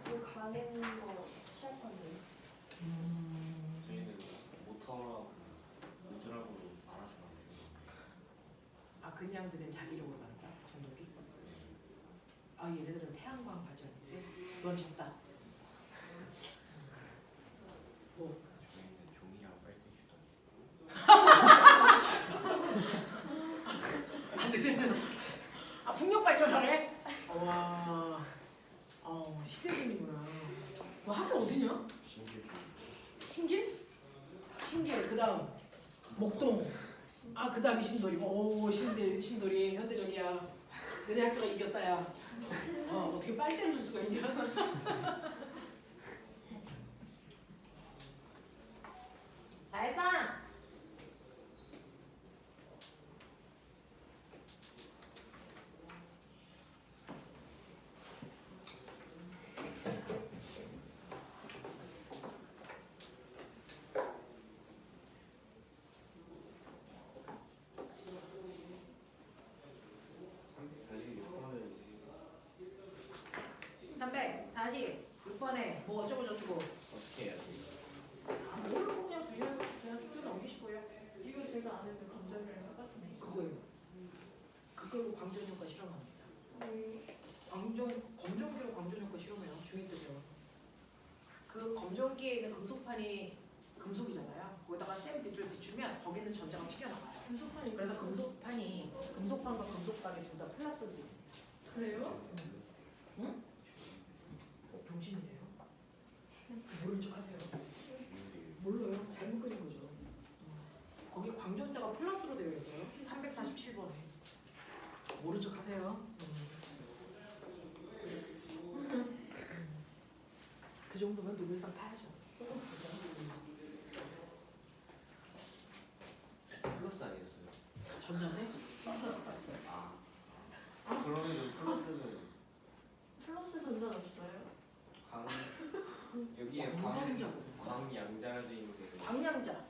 이거 가는 거 시합한대요. 저희는 모터하고 우드라고 알아서 만들고. 아 그냥들은 자기적으로 가는 거야? 전독이? 아 얘네들은 태양광 발전인데 넌 적다. 뭐? 저희는 종이랑 빨대 주던. 아들은 아 풍력 발전하래? 와, 시대생이구나. 너 학교 어디냐? 신기해. 신길? 신길. 그다음 목동. 아 그다음이 신도리. 오 신도리 현대적이야. 너네 학교가 이겼다야. 어떻게 빨대를 줄 수가 있냐? 다 했어? 346번에 뭐 어쩌고 저쩌고. 어떻게 해야 돼? 모르고 그냥 쭉 넘기실 거예요. 이거 제가 아는 그 감정이랑 똑같네. 그거예요. 그걸로 광전효과 실험합니다. 검정기로 광전효과 실험해요. 중2 때죠. 그 검정기에 있는 금속판이 금속이잖아요. 거기다가 쌤 빛을 비추면 거기는 전자가 튀겨나가요. 금속판이. 그래서 금속판과 금속방이 둘 다 플러스로 돼요. 그래요? 응? 병신이래요. 모른 척 하세요. 몰라요. 잘못 그린 거죠. 거기 광전자가 플러스로 되어 있어요. 347번에. 모른 척 하세요. 그 정도면 노벨상 타야죠. 플러스 아니었어요? 전자네? 그러면 플러스는 플러스 전자 없어요? 광 여기에 광선자거든. 광양자도 있는데 광양자.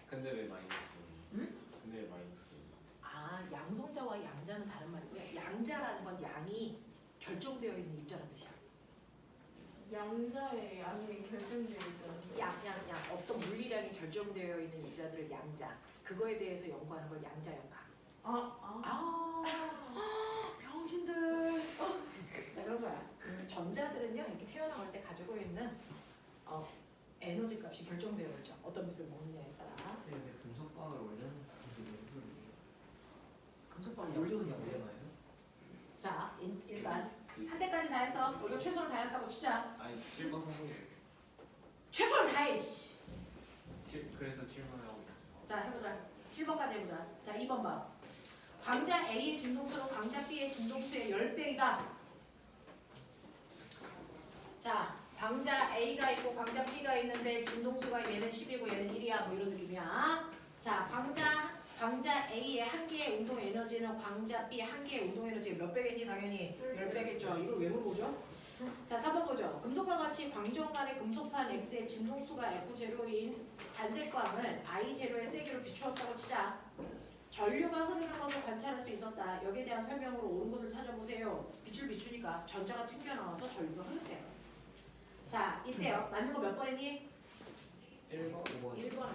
근데 왜 마이너스? 응? 근데 왜 마이너스? 아, 양성자와 양자는 다른 말이고요. 양자라는 건 양이 결정되어 있는 입자라는 뜻이야. 양자의 양이 결정되어 있다는. 양. 어떤 물리량이 결정되어 있는 입자들을 양자. 그거에 대해서 연구하는 걸 양자역학. 병신들. 자, 그런 거야. 전자들은요, 이렇게 튀어나올 때 가지고 있는 에너지 값이 결정되어 있죠. 어떤 빛을 먹느냐에 따라. 근데 금속방을 올려놓는 금속방이 올려놓냐고요? 자, 일단 한 대까지 다 했어. 우리가 최선을 다했다고 치자. 아니 7번 하고 최선을 다해. 씨. 그래서 7번 하고 있어요. 자, 해보자. 7번까지 해보자. 자, 2번 봐. 광자 A의 진동수는 광자 B의 진동수의 10배이다. 자, 광자 A가 있고 광자 B가 있는데 진동수가 얘는 10이고 얘는 1이야. 뭐 이런 느낌이야. 자, 광자 A의 한 개의 운동 에너지는 광자 B의 한 개의 운동 에너지가 몇 배겠니? 당연히 10배겠죠. 이걸 왜 물어보죠? 자, 3번 보죠. 금속과 같이 광전간의 금속판 X의 진동수가 F0인 단색광을 I0의 세기로 비추었다고 치자. 전류가 흐르는 것을 관찰할 수 있었다. 여기에 대한 설명으로 옳은 것을 찾아보세요. 빛을 비추니까 전자가 튕겨나와서 전류가 흐른대요. 자, 이때요. 맞는 거 몇 번이니? 1번, 5번 1번.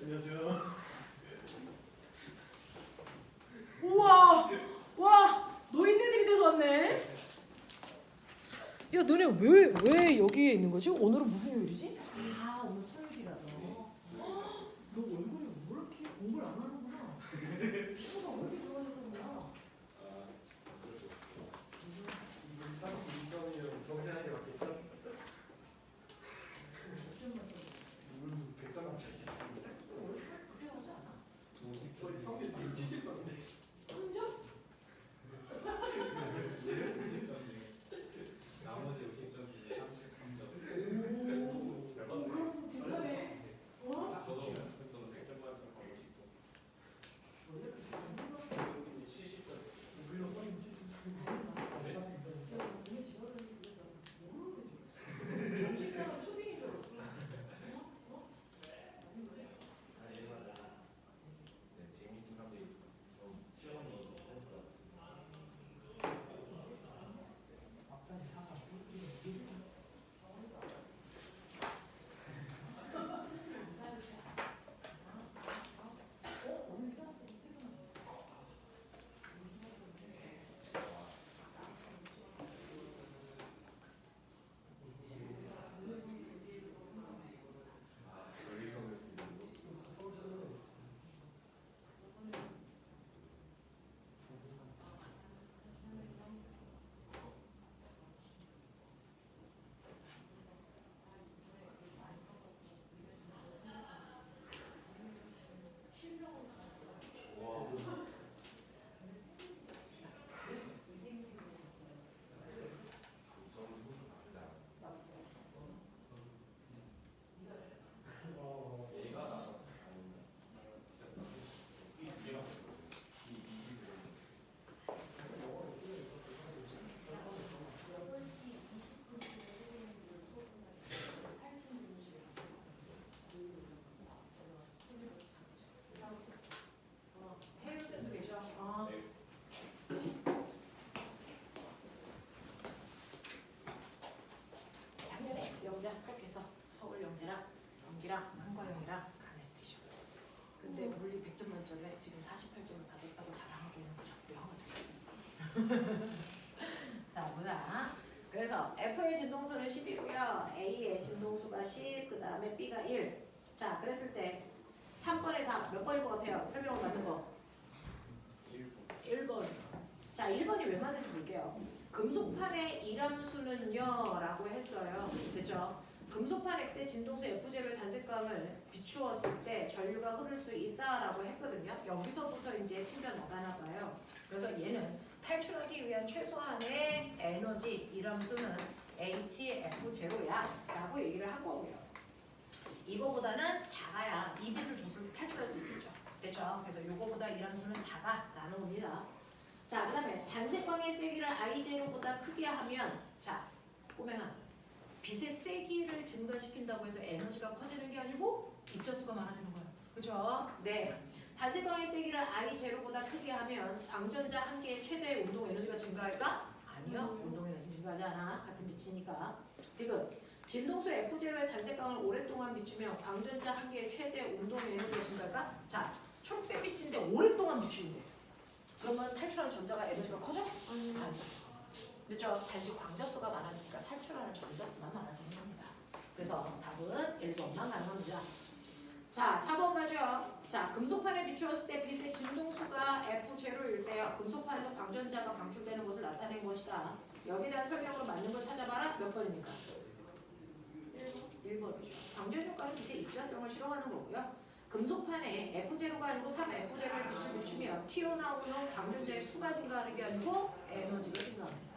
안녕하세요. 우와! 와! 노인네들이 돼서 왔네? 야, 너네 왜 여기에 있는 거지? 오늘은 무슨 요일이지? 아, 오늘 토요일이라서. 너 얼굴이 왜 이렇게 공부를 안 하는구나. 피부가 왜 이렇게 좋아졌구나. 정신하게 맞겠죠? 백상 맞춰야지. 그렇게 하지 않아? 저희 평균 지금 73인데. 성적? 나머지 50점 중에 33점. 자 보자. 그래서 F의 진동수는 10이고요. A의 진동수가 10, 그 다음에 B가 1. 자 그랬을 때 3번에 다 몇 번일 것 같아요? 설명을 받는 거. 1번. 자 1번이 왜 맞는지 볼게요. 금속판의 이람수는요 라고 했어요. 됐죠? 금속판 X의 진동수 F0의 단색광을 비추었을 때 전류가 흐를 수 있다라고 했거든요. 여기서부터 이제 튕겨 나가나 봐요. 그래서 얘는 탈출하기 위한 최소한의 에너지 이람수는 HF0야 라고 얘기를 한 거고요. 이거보다는 작아야 이 빛을 줬을 때 탈출할 수 있겠죠. 됐죠? 그래서 이거보다 이람수는 작아라는 겁니다. 자, 그 다음에 단색광의 세기를 I0보다 크게 하면 자, 꼬맹아 빛의 세기를 증가시킨다고 해서 에너지가 커지는 게 아니고 입자수가 많아지는 거예요. 그죠? 네. 단색광의 세기를 I0보다 크게 하면 방전자 한 개의 최대 운동 에너지가 증가할까? 아니요. 운동 에너지 증가하지 않아. 같은 빛이니까. 디귿. 진동수 F0의 단색광을 오랫동안 비추면 방전자 한 개의 최대 운동 에너지가 증가할까? 자, 초록색 빛인데 오랫동안 비추는데 그러면 탈출하는 전자가 에너지가 커져? 아니요. 그렇죠? 단지 광자수가 많아지니까 탈출하는 전자수만 많아지는 겁니다. 그래서 답은 1번만 가는 겁니다. 자, 4번 가죠. 자, 금속판에 비추었을 때 빛의 진동수가 F0일 때요. 금속판에서 방전자가 방출되는 것을 나타낸 것이다. 여기에 대한 설명으로 맞는 걸 찾아봐라. 몇 번입니까? 1번이죠. 방전 효과는 빛의 입자성을 실험하는 거고요. 금속판에 F0가 아니고 3F0의 빛을 비추면 튀어나오는 방전자의 수가 증가하는 게 아니고 에너지가 증가합니다.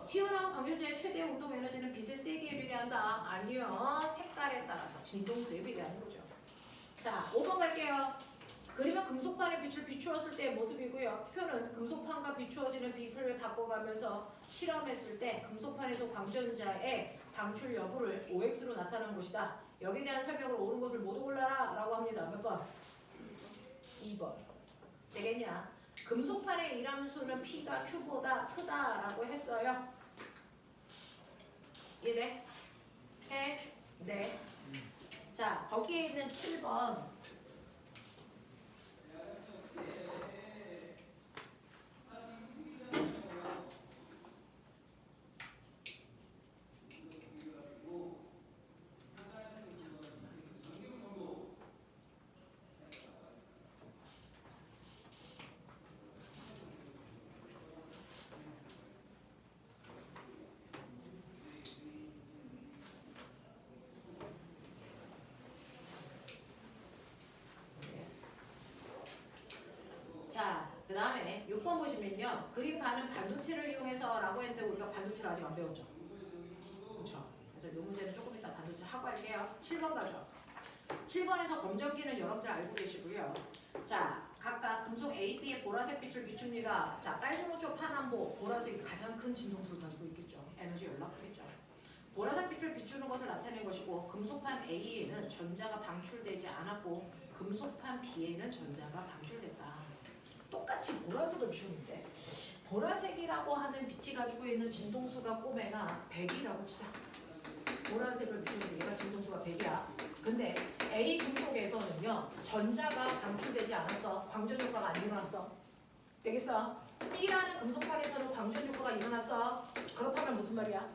튀어나온 방전자의 최대 운동 에너지는 빛의 세기에 비례한다. 아니요. 색깔에 따라서 진동수에 비례하는 거죠. 자, 5번 갈게요. 그림은 금속판에 빛을 비추었을 때의 모습이고요. 표는 금속판과 비추어지는 빛을 바꿔가면서 실험했을 때 금속판에서 방전자의 방출 여부를 OX로 나타내는 것이다. 여기에 대한 설명으로 옳은 것을 모두 골라라 라고 합니다. 몇 번? 2번. 되겠냐? 금속판의 이람수는 P가 Q보다 크다라고 했어요. 이해돼? 해? 네. 자, 거기에 있는 7번. 자, 그 다음에 6번 보시면요. 그림 가는 반도체를 이용해서 라고 했는데 우리가 반도체를 아직 안 배웠죠. 그렇죠. 그래서 이 문제는 조금 이따 반도체 하고 할게요. 7번 가죠. 7번에서 검정기는 여러분들 알고 계시고요. 자, 각각 금속 A, B의 보라색 빛을 비춥니다. 자, 빨주노초 파남보 보라색이 가장 큰 진동수를 가지고 있겠죠. 에너지 연락하겠죠. 보라색 빛을 비추는 것을 나타낸 것이고 금속판 A에는 전자가 방출되지 않았고 금속판 B에는 전자가 방출됐다. 똑같이 보라색을 비추는데 보라색이라고 하는 빛이 가지고 있는 진동수가 꼬매가 100이라고 치자. 보라색을 비추는데 얘가 진동수가 100이야. 근데 A 금속에서는요. 전자가 방출되지 않았어. 방전 효과가 안 일어났어. 되겠어? B라는 금속판에서는 방전 효과가 일어났어. 그렇다면 무슨 말이야?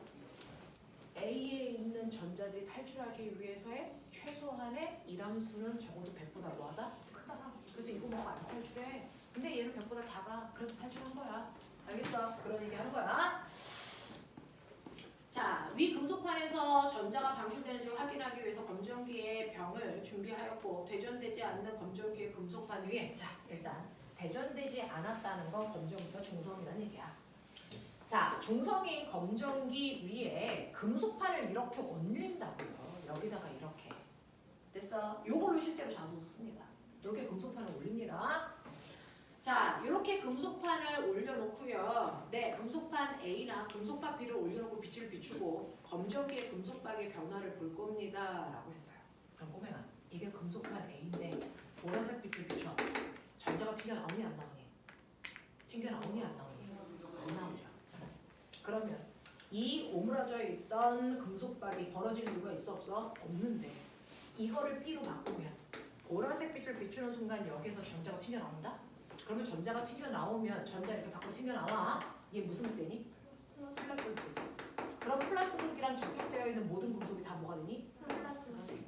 A에 있는 전자들이 탈출하기 위해서의 최소한의 이람수는 적어도 100보다 뭐하다? 크다. 그래서 이거 뭐 안 탈출해. 근데 얘는 100보다 작아. 그래서 탈출한 거야. 알겠어? 그런 얘기 하는 거야. 자, 위 금속판에서 전자가 방출되는지를 확인하기 위해서 검정기의 병을 준비하였고 대전되지 않는 검정기의 금속판 위에 자, 일단 대전되지 않았다는 건 검정기가 중성이라는 얘기야. 자, 중성인 검정기 위에 금속판을 이렇게 올린다고요. 여기다가 이렇게. 됐어? 요걸로 실제로 자소서 씁니다. 이렇게 금속판을 올립니다. 자, 이렇게 금속판을 올려놓고요. 네, 금속판 A나 금속판 B를 올려놓고 빛을 비추고 검정기의 금속박의 변화를 볼 겁니다. 라고 했어요. 그럼 꼬맹아, 이게 금속판 A인데 보라색 빛을 비춰. 전자가 튕겨나오니 안 나오니? 튕겨나오니 안 나오니? 안 나오죠. 그러면 이 오므라져 있던 금속박이 벌어질 이유가 있어 없어? 없는데 이거를 B로 바꾸면 보라색 빛을 비추는 순간 여기서 전자가 튕겨나온다? 그러면 전자가 튕겨 나오면 전자 이렇게 밖으로 튕겨 나와. 이게 무슨 극되니? 플러스 극되지. 그럼 플러스 극이랑 접촉되어 있는 모든 금속이 다 뭐가 되니? 플러스가 돼.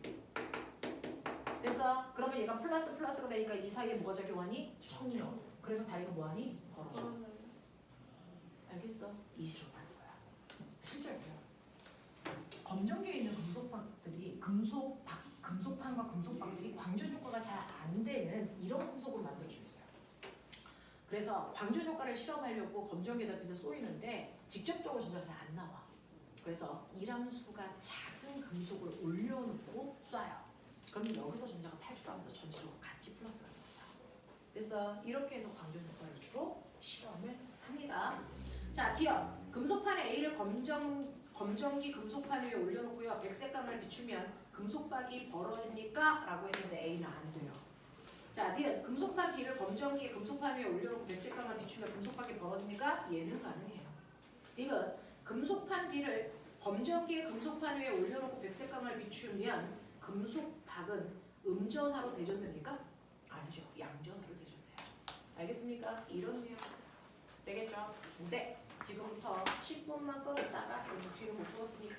됐어? 그러면 얘가 플러스가 되니까 이 사이에 뭐가 작용하니? 청력. 그래서 다리가 뭐하니? 벌어져. 알겠어? 이 실험하는 거야. 실제로요. 검정계에 있는 금속판과 금속박들이 광전 효과가 잘 안 되는 이런 금속으로 만들어져 있어요. 그래서 광전 효과를 실험하려고 검정계에다 빛을 쏘이는데 직접적으로 전자가 잘 안 나와. 그래서 이람수가 작은 금속을 올려놓고 쏴요. 그러면 여기서 전자가 탈출하면서 전체적으로 같이 플러스가 됩니다. 그래서 이렇게 해서 광전 효과를 주로 실험을 합니다. 자, 기억. 금속판 A를 검정기 금속판 위에 올려놓고요. 백색감을 비추면 금속박이 벌어집니까? 라고 했는데 A는 안 돼요. 자, 니은 금속판 B를 검정기 금속판 위에 올려놓고 백색감을 비추면 금속박이 벌어집니까? 얘는 가능해요. 니은 금속판 B를 검정기의 금속판 위에 올려놓고 백색감을 비추면 금속박은 음전하로 대전됩니까? 아니죠. 양전하로 대전돼야죠. 알겠습니까? 이런 뉘앙스. 되겠죠? 근데 지금부터 10분만 끌었다가 뒤를 못 풀었으니까